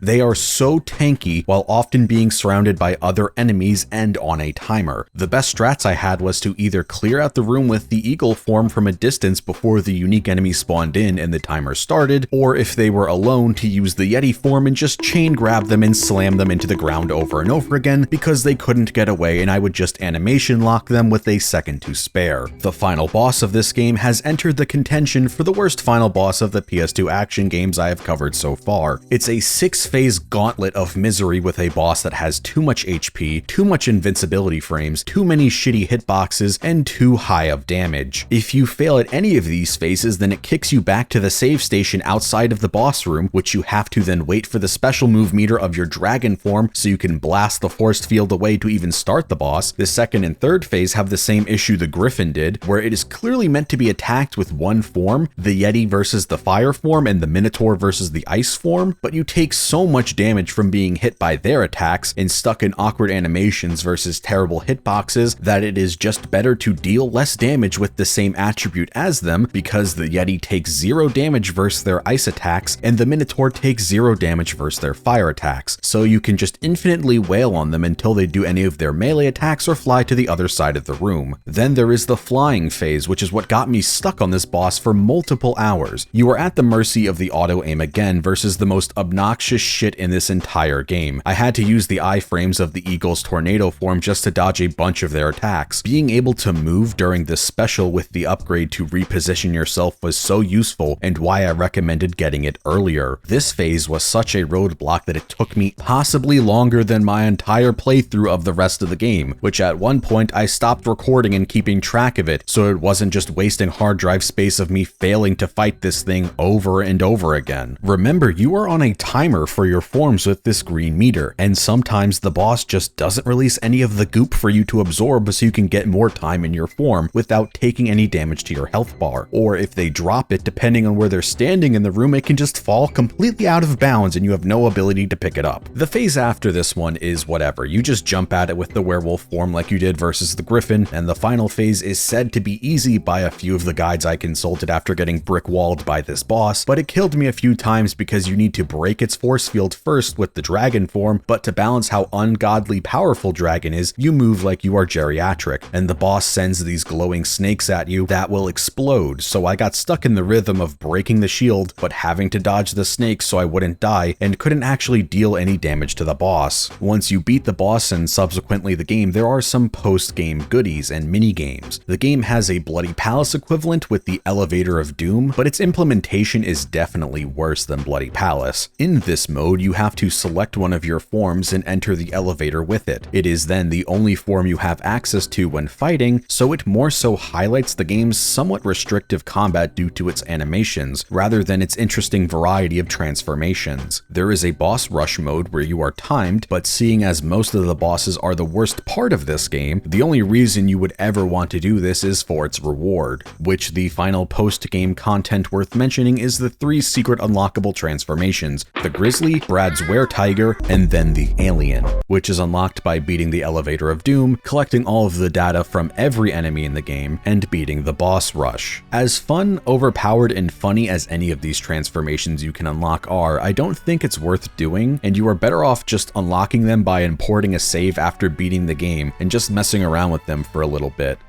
They are so tanky while often being surrounded by other enemies and on a timer. The best strats I had was to either clear out the room with the eagle form from a distance before the unique enemy spawned in and the timer started, or if they were alone, to use the Yeti form and just chain grab them and slam them into the ground over and over again because they couldn't get away, and I would just animation lock them with a second to spare. The final boss of this game has entered the contention for the worst final boss of the PS2 action games I have covered so far. It's a 6-phase gauntlet of misery with a boss that has too much HP, too much invincibility frames, too many shitty hitboxes, and too high of damage. If you fail at any of these phases, then it kicks you back to the save station outside of the boss room, which you have to then wait for the special move meter of your dragon form so you can blast the force field away to even start the boss. The second and third phase have the same issue the Griffin did, where it is clearly meant to be attacked with one form, the Yeti versus the fire form and the Minotaur versus the ice form, but you take so much damage from being hit by their attacks and stuck in awkward animations versus terrible hitboxes that it is just better to deal less damage with the same attribute as them, because the Yeti takes 0 damage versus their ice attacks and the Minotaur takes 0 damage versus their fire attacks, so you can just infinitely wail on them until they do any of their melee attacks or fly to the other side of the room. Then there is the flying phase, which is what got me stuck on this boss for multiple hours. You are at the mercy of the auto aim again versus the most obnoxious shit in this entire game. I had to use the iframes of the Eagle's Tornado form just to dodge a bunch of their attacks. Being able to move during this special with the upgrade to reposition yourself was so useful, and why I recommended getting it earlier. This phase was such a roadblock that it took me possibly longer than my entire playthrough of the rest of the game, which at one point I stopped recording and keeping track of it, so it wasn't just wasting hard drive space of me failing to fight this thing over and over again. Remember, you are on a timer for your forms with this green meter, and sometimes the boss just doesn't release any of the goop for you to absorb so you can get more time in your form without taking any damage to your health bar. Or if they drop it, depending on where they're standing in the room, it can just fall completely out of bounds and you have no ability to pick it up. The phase after this one is whatever. You just jump at it with the werewolf form like you did versus the griffin, and the final phase is said to be easy by a few of the guides I consulted after getting brick-walled by this boss, but it killed me a few times because you need to break its force field first with the dragon form, but to balance how ungodly powerful dragon is, you move like you are geriatric, and the boss sends these glowing snakes at you that will explode, so I got stuck in the rhythm of breaking the shield, but having to dodge the snakes so I wouldn't die, and couldn't actually deal any damage to the boss. Once you beat the boss and subsequently the game, there are some post-game goodies and mini-games. The game has a Bloody Palace equivalent with the Elevator of Doom, but its implementation is definitely worse than Bloody Palace. In this mode, you have to select one of your forms and enter the elevator with it. It is then the only form you have access to when fighting, so it more so highlights the game's somewhat restrictive combat due to its animations, rather than its interesting variety of transformations. There is a boss rush mode where you are timed, but seeing as most of the bosses are the worst part of this game, the only reason you would ever want to do this is for its reward, which the final post-game content worth mentioning is the 3 secret unlockable transformations: the Grizzly, Brad's Were-Tiger, and then the Alien, which is unlocked by beating the Elevator of Doom, collecting all of the data from every enemy in the game, and beating the boss rush. As fun, overpowered, and funny as any of these transformations you can unlock are, I don't think it's worth doing, and you are better off just unlocking them by importing a save after beating the game and just messing around with them for a little bit.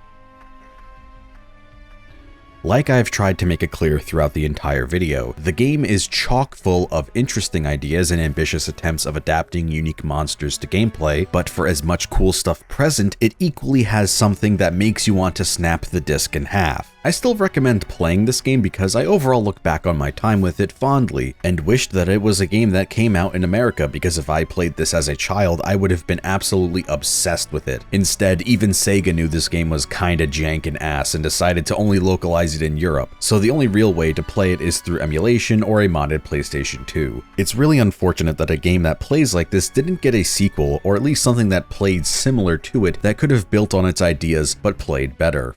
Like I've tried to make it clear throughout the entire video, the game is chock full of interesting ideas and ambitious attempts of adapting unique monsters to gameplay, but for as much cool stuff present, it equally has something that makes you want to snap the disc in half. I still recommend playing this game because I overall look back on my time with it fondly, and wished that it was a game that came out in America, because if I played this as a child, I would have been absolutely obsessed with it. Instead, even Sega knew this game was kinda jank and ass and decided to only localize it in Europe, so the only real way to play it is through emulation or a modded PlayStation 2. It's really unfortunate that a game that plays like this didn't get a sequel, or at least something that played similar to it that could have built on its ideas but played better.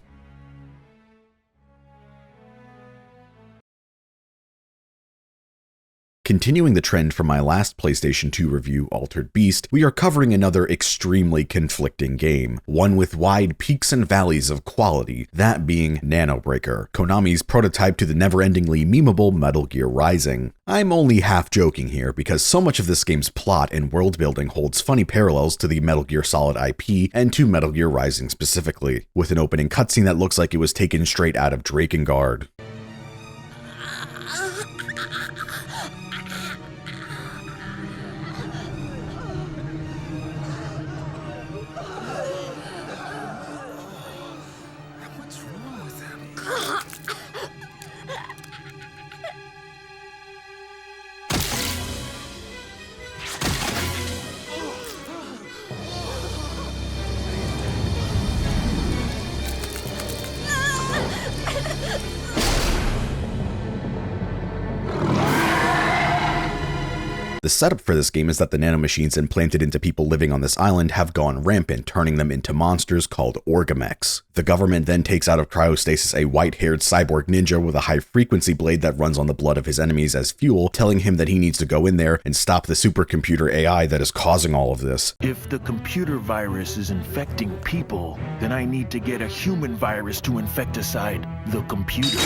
Continuing the trend from my last PlayStation 2 review, Altered Beast, we are covering another extremely conflicting game, one with wide peaks and valleys of quality, that being Nanobreaker, Konami's prototype to the never-endingly memeable Metal Gear Rising. I'm only half joking here because so much of this game's plot and world building holds funny parallels to the Metal Gear Solid IP and to Metal Gear Rising specifically, with an opening cutscene that looks like it was taken straight out of Drakengard. The setup for this game is that the nanomachines implanted into people living on this island have gone rampant, turning them into monsters called orgamechs. The government then takes out of cryostasis a white-haired cyborg ninja with a high-frequency blade that runs on the blood of his enemies as fuel, telling him that he needs to go in there and stop the supercomputer AI that is causing all of this. If the computer virus is infecting people, then I need to get a human virus to infecticide the computer.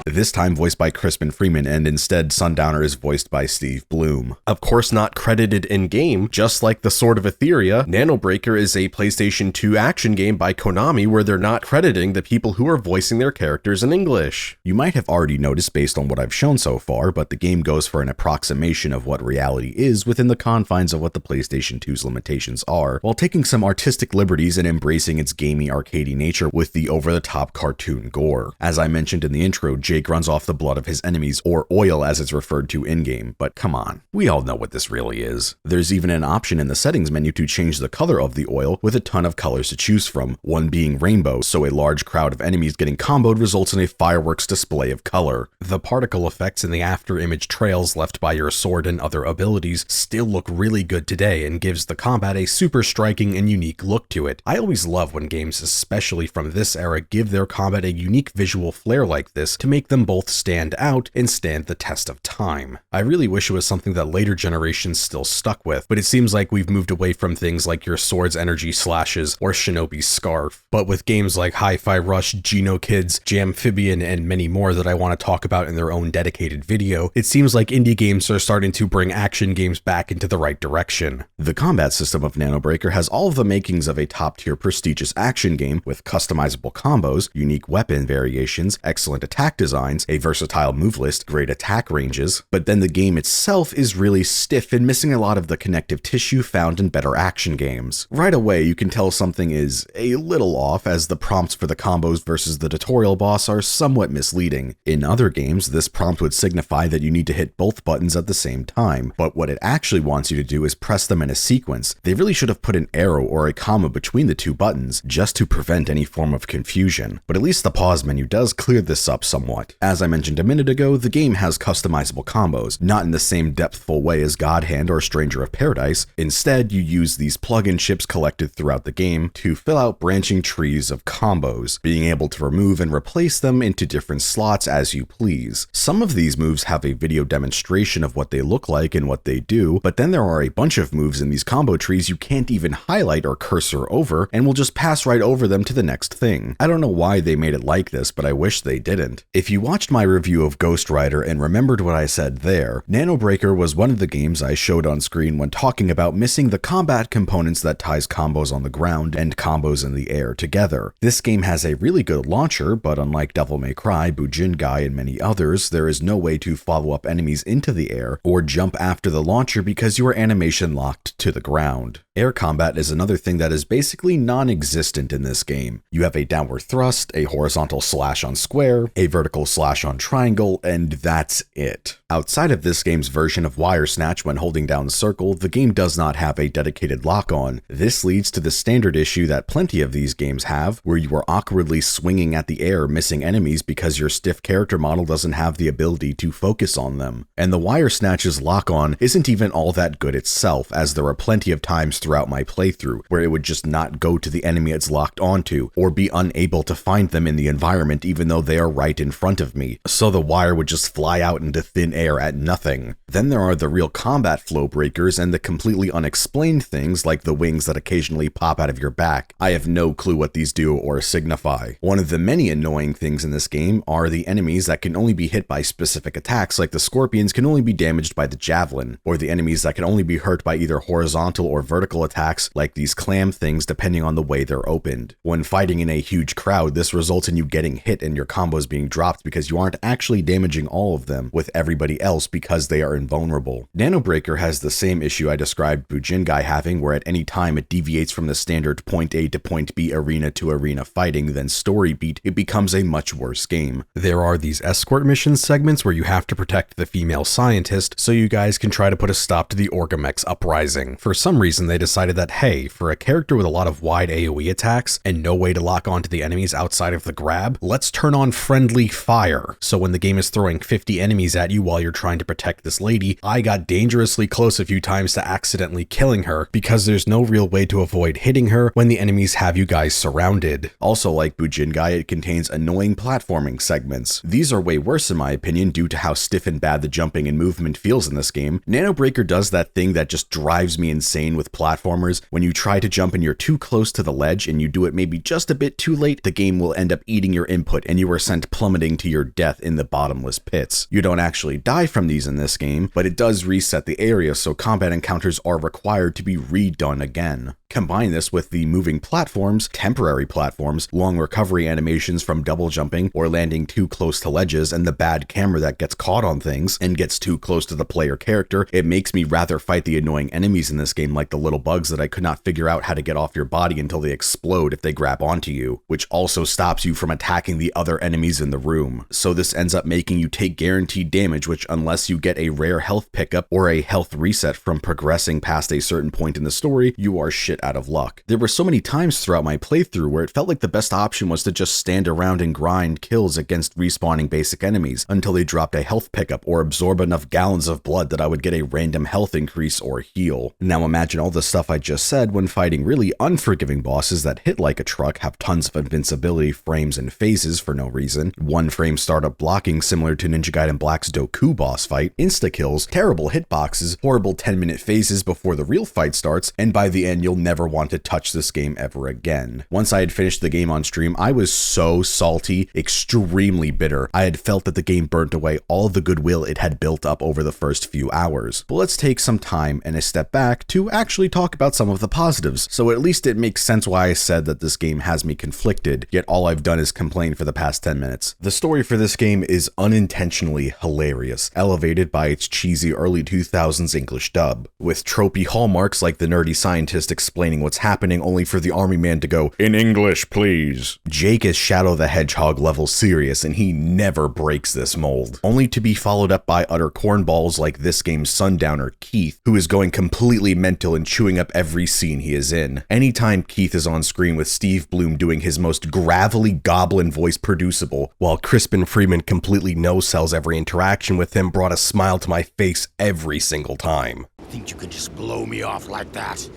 This time voiced by Crispin Freeman, and instead Sundowner is voiced by Steve Bloom. Of course not credited in-game, just like the Sword of Etheria, Nanobreaker is a PlayStation 2 action game by Konami where they're not crediting the people who are voicing their characters in English. You might have already noticed based on what I've shown so far, but the game goes for an approximation of what reality is within the confines of what the PlayStation 2's limitations are, while taking some artistic liberties and embracing its gamey, arcadey nature with the over-the-top cartoon gore. As I mentioned in the intro, Jake runs off the blood of his enemies, or oil as it's referred to in-game, but come on, we all know what this really is. There's even an option in the settings menu to change the color of the oil with a ton of colors to choose from, one being rainbow, so a large crowd of enemies getting comboed results in a fireworks display of color. The particle effects and the after image trails left by your sword and other abilities still look really good today and gives the combat a super striking and unique look to it. I always love when games, especially from this era, give their combat a unique visual flair like this to make them both stand out and stand the test of time. I really wish it was something that later generations still stuck with, but it seems like we've moved away from things like your sword's energy slashes or Shinobi's scarf. But with games like Hi-Fi Rush, Geno Kids, Jamphibian, and many more that I want to talk about in their own dedicated video, it seems like indie games are starting to bring action games back into the right direction. The combat system of Nanobreaker has all of the makings of a top-tier prestigious action game with customizable combos, unique weapon variations, excellent attack designs, a versatile move list, great attack ranges, but then the game itself is really stiff and missing a lot of the connective tissue found in better action games. Right away, you can tell something is a little off, as the prompts for the combos versus the tutorial boss are somewhat misleading. In other games, this prompt would signify that you need to hit both buttons at the same time, but what it actually wants you to do is press them in a sequence. They really should have put an arrow or a comma between the two buttons, just to prevent any form of confusion, but at least the pause menu does clear this up somewhat. As I mentioned a minute ago, the game has customizable combos, not in the same depthful way as God Hand or Stranger of Paradise. Instead, you use these plug-in chips collected throughout the game to fill out branching trees of combos, being able to remove and replace them into different slots as you please. Some of these moves have a video demonstration of what they look like and what they do, but then there are a bunch of moves in these combo trees you can't even highlight or cursor over, and will just pass right over them to the next thing. I don't know why they made it like this, but I wish they didn't. If you watched my review of Ghost Rider and remembered what I said there, Nanobreaker was one of the games I showed on screen when talking about missing the combat components that ties combos on the ground and combos in the air together. This game has a really good launcher, but unlike Devil May Cry, Bujingai, and many others, there is no way to follow up enemies into the air or jump after the launcher because you are animation locked to the ground. Air combat is another thing that is basically non-existent in this game. You have a downward thrust, a horizontal slash on square, a vertical slash on triangle, and that's it. Outside of this game's version of wire snatch when holding down circle, the game does not have a dedicated lock-on. This leads to the standard issue that plenty of these games have, where you are awkwardly swinging at the air missing enemies because your stiff character model doesn't have the ability to focus on them. And the wire snatch's lock-on isn't even all that good itself, as there are plenty of times throughout my playthrough where it would just not go to the enemy it's locked onto, or be unable to find them in the environment even though they are right in front of me, so the wire would just fly out into thin air at nothing. Then there are the real combat flow breakers and the completely unexplained things like the wings that occasionally pop out of your back. I have no clue what these do or signify. One of the many annoying things in this game are the enemies that can only be hit by specific attacks, like the scorpions can only be damaged by the javelin, or the enemies that can only be hurt by either horizontal or vertical attacks like these clam things depending on the way they're opened. When fighting in a huge crowd, this results in you getting hit and your combos being dropped because you aren't actually damaging all of them with everybody else because they are invulnerable. Nanobreaker has the same issue I described Bujingai having, where at any time it deviates from the standard point A to point B arena to arena fighting, then story beat, it becomes a much worse game. There are these escort mission segments where you have to protect the female scientist so you guys can try to put a stop to the Orgamex uprising. For some reason they decided that, hey, for a character with a lot of wide AoE attacks and no way to lock onto the enemies outside of the grab, let's turn on friendly fire. So when the game is throwing 50 enemies at you while you're trying to protect this lady, I got dangerously close a few times to accidentally killing her because there's no real way to avoid hitting her when the enemies have you guys surrounded. Also, like Bujingai, it contains annoying platforming segments. These are way worse in my opinion due to how stiff and bad the jumping and movement feels in this game. Nanobreaker does that thing that just drives me insane with platformers. When you try to jump and you're too close to the ledge and you do it maybe just a bit too late, the game will end up eating your input and you are sent plummeting to your death in the bottomless pits. You don't actually die from these in this game, but it does reset the area, so combat encounters are required to be redone again. Combine this with the moving platforms, temporary platforms, long recovery animations from double jumping or landing too close to ledges, and the bad camera that gets caught on things and gets too close to the player character, it makes me rather fight the annoying enemies in this game like the little bugs that I could not figure out how to get off your body until they explode if they grab onto you, which also stops you from attacking the other enemies in the room. So this ends up making you take guaranteed damage, which unless you get a rare health pickup or a health reset from progressing past a certain point in the story, you are shit out of luck. There were so many times throughout my playthrough where it felt like the best option was to just stand around and grind kills against respawning basic enemies until they dropped a health pickup or absorb enough gallons of blood that I would get a random health increase or heal. Now imagine all the stuff I just said when fighting really unforgiving bosses that hit like a truck, have tons of invincibility frames and phases for no reason, one frame startup blocking similar to Ninja Gaiden Black's Doku boss fight, insta-kills, terrible hitboxes, horrible 10-minute phases before the real fight starts, and by the end you'll never want to touch this game ever again. Once I had finished the game on stream, I was so salty, extremely bitter. I had felt that the game burnt away all the goodwill it had built up over the first few hours. But let's take some time and a step back to actually talk about some of the positives, so at least it makes sense why I said that this game has me conflicted, yet all I've done is complain for the past 10 minutes. The story for this game is unintentionally hilarious, elevated by its cheesy early 2000s English dub, with tropey hallmarks like the nerdy scientist explaining what's happening only for the army man to go, "In English, please." Jake is Shadow the Hedgehog level serious, and he never breaks this mold, only to be followed up by utter cornballs like this game's sundowner Keith, who is going completely mental and chewing up every scene he is in. Anytime Keith is on screen with Steve Bloom doing his most gravelly goblin voice producible, while Crispin Freeman completely no-sells every interaction with him, brought a smile to my face every single time. Think you can just blow me off like that?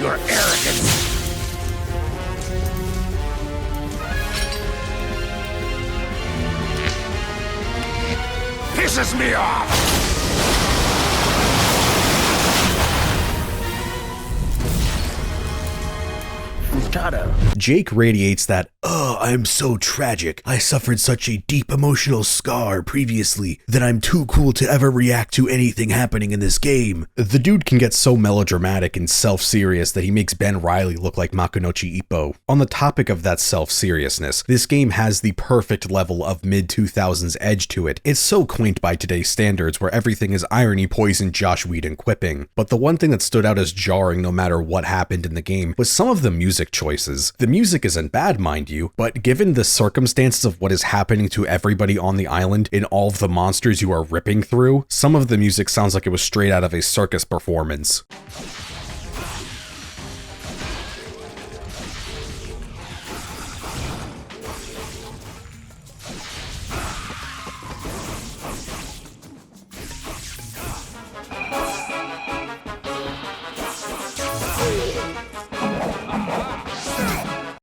Your arrogance! Pisses me off! Jake radiates that, "Oh, I'm so tragic. I suffered such a deep emotional scar previously that I'm too cool to ever react to anything happening in this game." The dude can get so melodramatic and self-serious that he makes Ben Reilly look like Makunochi Ippo. On the topic of that self-seriousness, this game has the perfect level of mid-2000s edge to it. It's so quaint by today's standards where everything is irony, poison, Josh Whedon quipping. But the one thing that stood out as jarring no matter what happened in the game was some of the music choices. The music isn't bad, mind you, but given the circumstances of what is happening to everybody on the island and all of the monsters you are ripping through, some of the music sounds like it was straight out of a circus performance.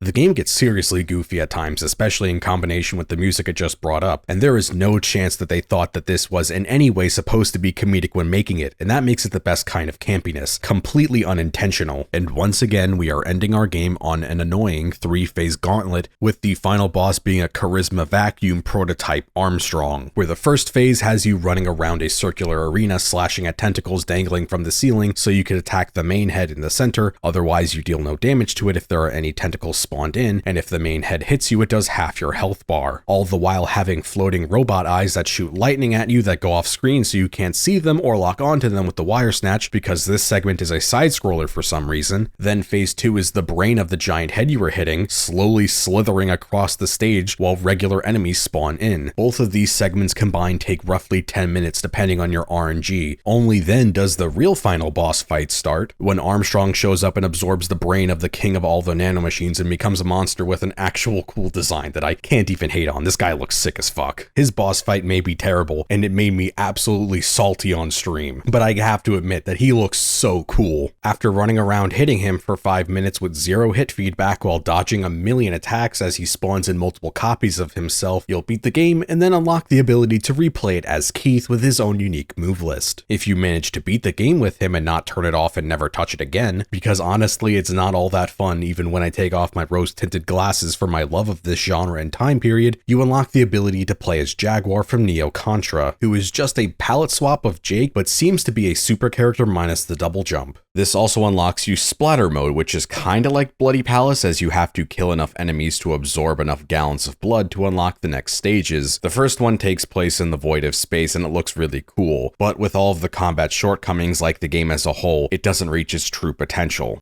The game gets seriously goofy at times, especially in combination with the music it just brought up, and there is no chance that they thought that this was in any way supposed to be comedic when making it, and that makes it the best kind of campiness, completely unintentional. And once again, we are ending our game on an annoying 3-phase gauntlet, with the final boss being a charisma vacuum prototype Armstrong, where the first phase has you running around a circular arena slashing at tentacles dangling from the ceiling so you can attack the main head in the center, otherwise you deal no damage to it if there are any tentacles spawned in, and if the main head hits you, it does half your health bar, all the while having floating robot eyes that shoot lightning at you that go off screen so you can't see them or lock onto them with the wire snatch because this segment is a side scroller for some reason. Then phase 2 is the brain of the giant head you were hitting, slowly slithering across the stage while regular enemies spawn in. Both of these segments combined take roughly 10 minutes depending on your RNG. Only then does the real final boss fight start, when Armstrong shows up and absorbs the brain of the king of all the nanomachines and becomes a monster with an actual cool design that I can't even hate on. This guy looks sick as fuck. His boss fight may be terrible, and it made me absolutely salty on stream, but I have to admit that he looks so cool. After running around hitting him for 5 minutes with 0 hit feedback while dodging a million attacks as he spawns in multiple copies of himself, you'll beat the game and then unlock the ability to replay it as Keith with his own unique move list. If you manage to beat the game with him and not turn it off and never touch it again, because honestly it's not all that fun even when I take off my rose-tinted glasses for my love of this genre and time period, you unlock the ability to play as Jaguar from Neo Contra, who is just a palette swap of Jake but seems to be a super character minus the double jump. This also unlocks you Splatter Mode, which is kinda like Bloody Palace as you have to kill enough enemies to absorb enough gallons of blood to unlock the next stages. The first one takes place in the void of space and it looks really cool, but with all of the combat shortcomings like the game as a whole, it doesn't reach its true potential.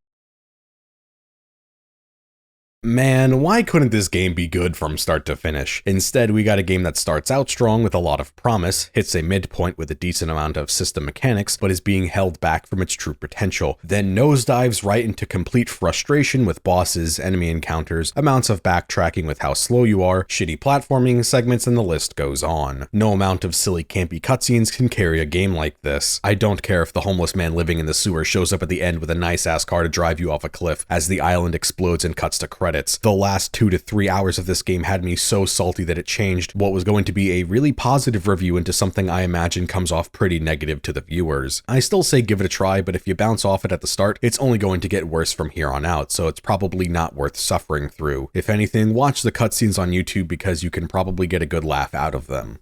Man, why couldn't this game be good from start to finish? Instead, we got a game that starts out strong with a lot of promise, hits a midpoint with a decent amount of system mechanics, but is being held back from its true potential, then nosedives right into complete frustration with bosses, enemy encounters, amounts of backtracking with how slow you are, shitty platforming segments, and the list goes on. No amount of silly campy cutscenes can carry a game like this. I don't care if the homeless man living in the sewer shows up at the end with a nice-ass car to drive you off a cliff as the island explodes and cuts to credits. The last 2 to 3 hours of this game had me so salty that it changed what was going to be a really positive review into something I imagine comes off pretty negative to the viewers. I still say give it a try, but if you bounce off it at the start, it's only going to get worse from here on out, so it's probably not worth suffering through. If anything, watch the cutscenes on YouTube because you can probably get a good laugh out of them.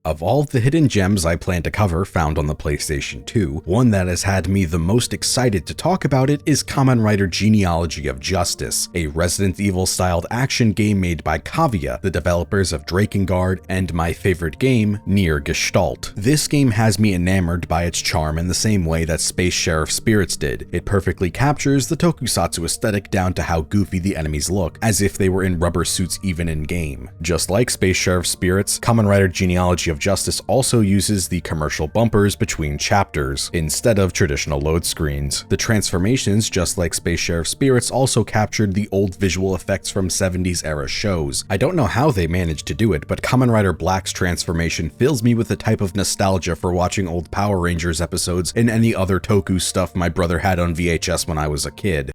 Of all the hidden gems I plan to cover found on the PlayStation 2, one that has had me the most excited to talk about it is Kamen Rider Genealogy of Justice, a Resident Evil-styled action game made by Cvit, the developers of Drakengard, and my favorite game, Nier Gestalt. This game has me enamored by its charm in the same way that Space Sheriff Spirits did. It perfectly captures the tokusatsu aesthetic down to how goofy the enemies look, as if they were in rubber suits even in-game. Just like Space Sheriff Spirits, Kamen Rider Genealogy of Justice also uses the commercial bumpers between chapters, instead of traditional load screens. The transformations, just like Space Sheriff Spirits, also captured the old visual effects from 70s era shows. I don't know how they managed to do it, but Kamen Rider Black's transformation fills me with a type of nostalgia for watching old Power Rangers episodes and any other Toku stuff my brother had on VHS when I was a kid.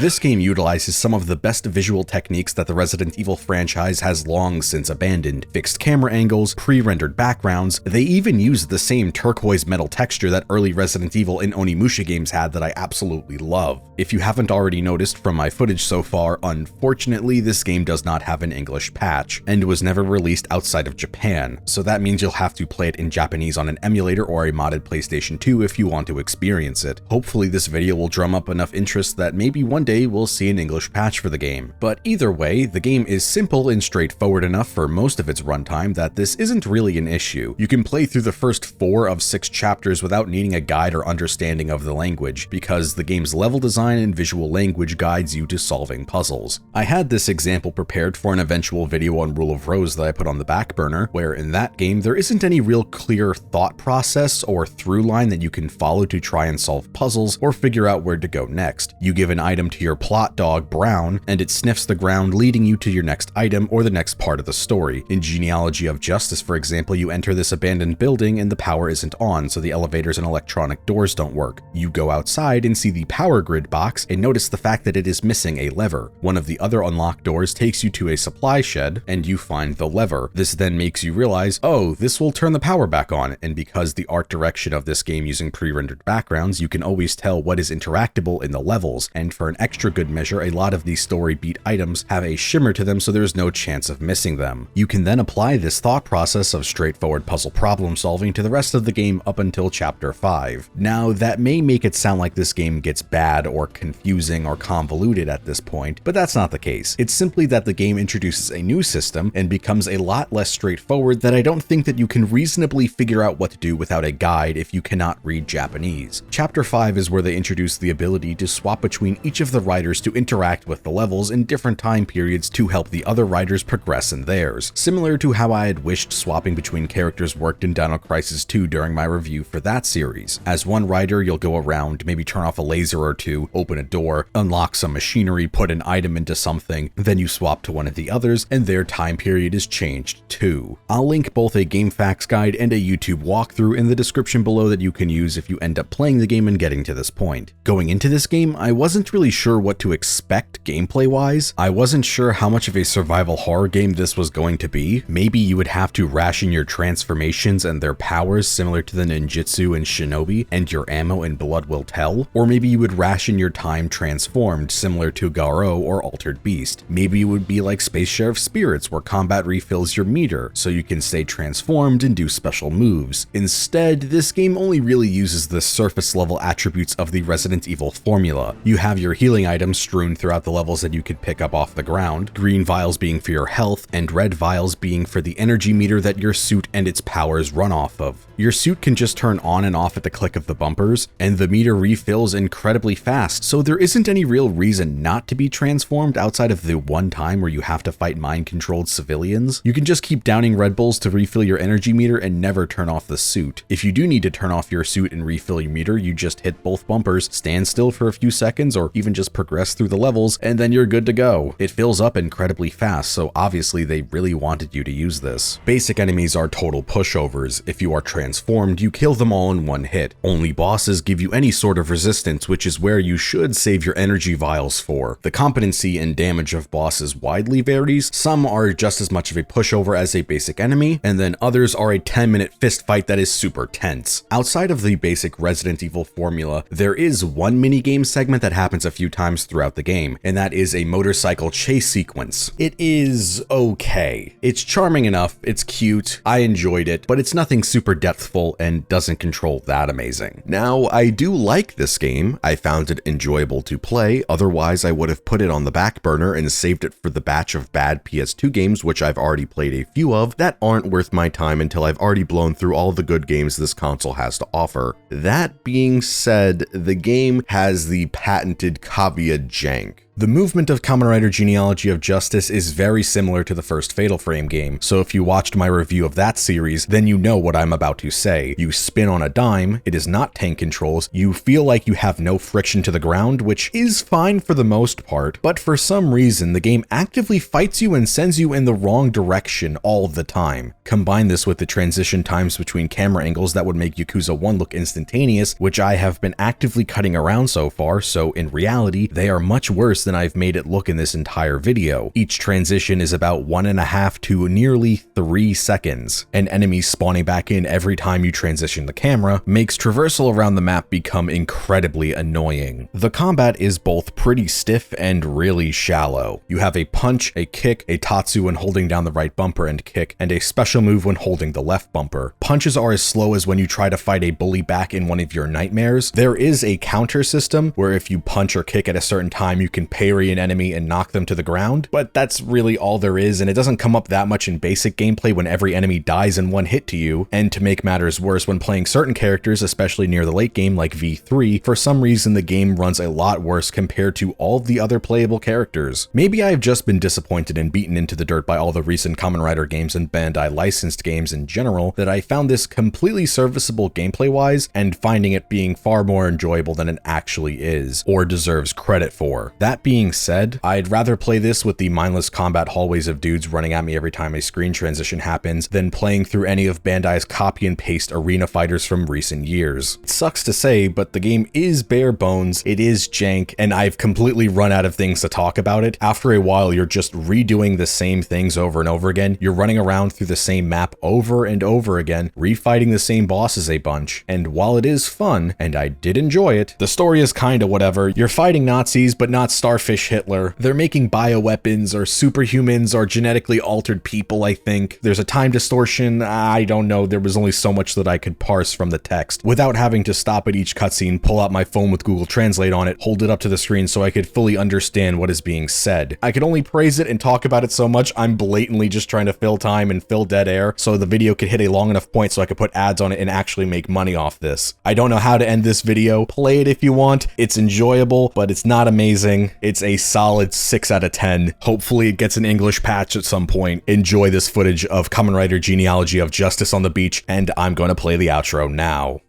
This game utilizes some of the best visual techniques that the Resident Evil franchise has long since abandoned. Fixed camera angles, pre-rendered backgrounds, they even use the same turquoise metal texture that early Resident Evil and Onimusha games had that I absolutely love. If you haven't already noticed from my footage so far, unfortunately this game does not have an English patch, and was never released outside of Japan, so that means you'll have to play it in Japanese on an emulator or a modded PlayStation 2 if you want to experience it. Hopefully this video will drum up enough interest that maybe one day we'll see an English patch for the game. But either way, the game is simple and straightforward enough for most of its runtime that this isn't really an issue. You can play through the first 4 of 6 chapters without needing a guide or understanding of the language, because the game's level design and visual language guides you to solving puzzles. I had this example prepared for an eventual video on Rule of Rose that I put on the back burner, where in that game there isn't any real clear thought process or through line that you can follow to try and solve puzzles or figure out where to go next. You give an item to your plot dog, Brown, and it sniffs the ground leading you to your next item or the next part of the story. In Genealogy of Justice, for example, you enter this abandoned building and the power isn't on, so the elevators and electronic doors don't work. You go outside and see the power grid box and notice the fact that it is missing a lever. One of the other unlocked doors takes you to a supply shed and you find the lever. This then makes you realize, oh, this will turn the power back on, and because the art direction of this game using pre-rendered backgrounds, you can always tell what is interactable in the levels, and for an extra good measure, a lot of these story beat items have a shimmer to them so there's no chance of missing them. You can then apply this thought process of straightforward puzzle problem solving to the rest of the game up until chapter 5. Now, that may make it sound like this game gets bad or confusing or convoluted at this point, but that's not the case. It's simply that the game introduces a new system and becomes a lot less straightforward that I don't think that you can reasonably figure out what to do without a guide if you cannot read Japanese. Chapter 5 is where they introduce the ability to swap between each of the riders to interact with the levels in different time periods to help the other riders progress in theirs, similar to how I had wished swapping between characters worked in Dino Crisis 2 during my review for that series. As one rider, you'll go around, maybe turn off a laser or two, open a door, unlock some machinery, put an item into something, then you swap to one of the others, and their time period is changed too. I'll link both a GameFAQs guide and a YouTube walkthrough in the description below that you can use if you end up playing the game and getting to this point. Going into this game, I wasn't really sure what to expect gameplay-wise. I wasn't sure how much of a survival horror game this was going to be. Maybe you would have to ration your transformations and their powers similar to the ninjutsu in Shinobi, and your ammo in Blood Will Tell, or maybe you would ration your time transformed similar to Garo or Altered Beast. Maybe it would be like Space Sheriff Spirits, where combat refills your meter so you can stay transformed and do special moves. Instead, this game only really uses the surface level attributes of the Resident Evil formula. You have your healing items strewn throughout the levels that you could pick up off the ground, green vials being for your health and red vials being for the energy meter that your suit and its powers run off of. Your suit can just turn on and off at the click of the bumpers, and the meter refills incredibly fast, so there isn't any real reason not to be transformed outside of the one time where you have to fight mind-controlled civilians. You can just keep downing Red Bulls to refill your energy meter and never turn off the suit. If you do need to turn off your suit and refill your meter, you just hit both bumpers, stand still for a few seconds, or even just progress through the levels, and then you're good to go. It fills up incredibly fast, so obviously they really wanted you to use this. Basic enemies are total pushovers. If you are transformed, you kill them all in one hit. Only bosses give you any sort of resistance, which is where you should save your energy vials for. The competency and damage of bosses widely varies. Some are just as much of a pushover as a basic enemy, and then others are a 10-minute fist fight that is super tense. Outside of the basic Resident Evil formula, there is one minigame segment that happens a few times throughout the game, and that is a motorcycle chase sequence. It is okay. It's charming enough, it's cute, I enjoyed it, but it's nothing super depthful and doesn't control that amazing. Now, I do like this game. I found it enjoyable to play, otherwise I would have put it on the back burner and saved it for the batch of bad PS2 games, which I've already played a few of, that aren't worth my time until I've already blown through all the good games this console has to offer. That being said, the game has the patented cavia jank. The movement of Kamen Rider Genealogy of Justice is very similar to the first Fatal Frame game, so if you watched my review of that series, then you know what I'm about to say. You spin on a dime, it is not tank controls, you feel like you have no friction to the ground, which is fine for the most part, but for some reason the game actively fights you and sends you in the wrong direction all the time. Combine this with the transition times between camera angles that would make Yakuza 1 look instantaneous, which I have been actively cutting around so far, so in reality, they are much worse than I've made it look in this entire video. Each transition is about 1.5 to nearly 3 seconds, and enemies spawning back in every time you transition the camera makes traversal around the map become incredibly annoying. The combat is both pretty stiff and really shallow. You have a punch, a kick, a tatsu when holding down the right bumper and kick, and a special move when holding the left bumper. Punches are as slow as when you try to fight a bully back in one of your nightmares. There is a counter system where if you punch or kick at a certain time, you can parry an enemy and knock them to the ground, but that's really all there is, and it doesn't come up that much in basic gameplay when every enemy dies in one hit to you. And to make matters worse, when playing certain characters, especially near the late game like V3, for some reason the game runs a lot worse compared to all the other playable characters. Maybe I've just been disappointed and beaten into the dirt by all the recent Kamen Rider games and Bandai licensed games in general that I found this completely serviceable gameplay-wise and finding it being far more enjoyable than it actually is, or deserves credit for. That being said, I'd rather play this with the mindless combat hallways of dudes running at me every time a screen transition happens than playing through any of Bandai's copy and paste arena fighters from recent years. It sucks to say, but the game is bare bones, it is jank, and I've completely run out of things to talk about it. After a while, you're just redoing the same things over and over again. You're running around through the same map over and over again, refighting the same bosses a bunch, and while it is fun, and I did enjoy it, the story is kinda whatever. You're fighting Nazis, but not Starfish Hitler. They're making bioweapons or superhumans or genetically altered people, I think. There's a time distortion, I don't know, there was only so much that I could parse from the text without having to stop at each cutscene, pull out my phone with Google Translate on it, hold it up to the screen so I could fully understand what is being said. I could only praise it and talk about it so much, I'm blatantly just trying to fill time and fill dead air so the video could hit a long enough point so I could put ads on it and actually make money off this. I don't know how to end this video. Play it if you want. It's enjoyable, but it's not amazing. It's a solid 6 out of 10. Hopefully it gets an English patch at some point. Enjoy this footage of Kamen Rider Genealogy of Justice on the beach, and I'm going to play the outro now.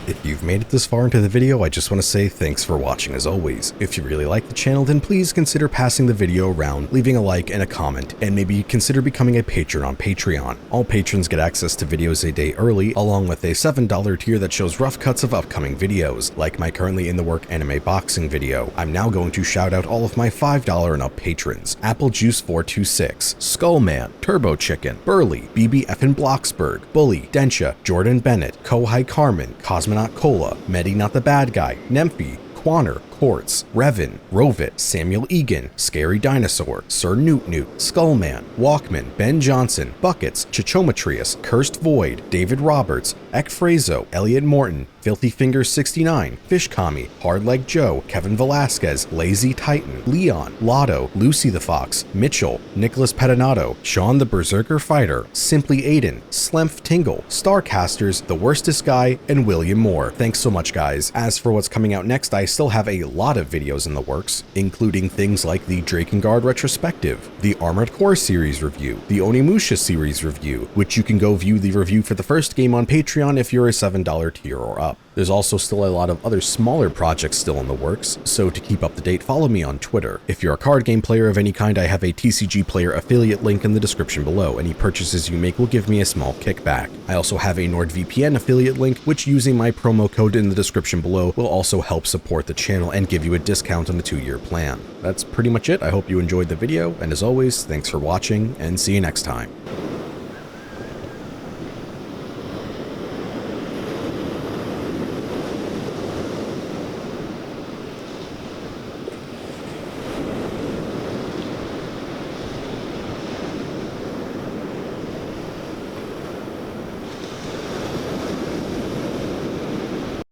If you've made it this far into the video, I just want to say thanks for watching as always. If you really like the channel, then please consider passing the video around, leaving a like and a comment, and maybe consider becoming a patron on Patreon. All patrons get access to videos a day early, along with a $7 tier that shows rough cuts of upcoming videos, like my currently in the work anime boxing video. I'm now going to shout out all of my $5 and up patrons: Applejuice426, Skullman, Turbo Chicken, Burley, BBF in Bloxburg, Bully, Densha, Jordan Bennett, Kohai Carmen, Cosmonaut Cola, Medi Not the Bad Guy, Nemphy, Quanner, Quartz, Revin, Rovit, Samuel Egan, Scary Dinosaur, Sir Newt Newt, Skullman, Walkman, Ben Johnson, Buckets, Chichometrius, Cursed Void, David Roberts, Ekfrazo, Elliot Morton, Filthy Fingers 69, Fishkami, Hardleg Joe, Kevin Velasquez, Lazy Titan, Leon, Lotto, Lucy the Fox, Mitchell, Nicholas Pedinato, Sean the Berserker Fighter, Simply Aiden, Slemph Tingle, Starcasters, The Worstest Guy, and William Moore. Thanks so much, guys. As for what's coming out next, I still have a lot of videos in the works, including things like the Drakengard retrospective, the Armored Core series review, the Onimusha series review, which you can go view the review for the first game on Patreon if you're a $7 tier or up. There's also still a lot of other smaller projects still in the works, so to keep up to date, follow me on Twitter. If you're a card game player of any kind, I have a TCG Player affiliate link in the description below. Any purchases you make will give me a small kickback. I also have a NordVPN affiliate link, which using my promo code in the description below will also help support the channel and give you a discount on the 2-year plan. That's pretty much it. I hope you enjoyed the video, and as always, thanks for watching, and see you next time.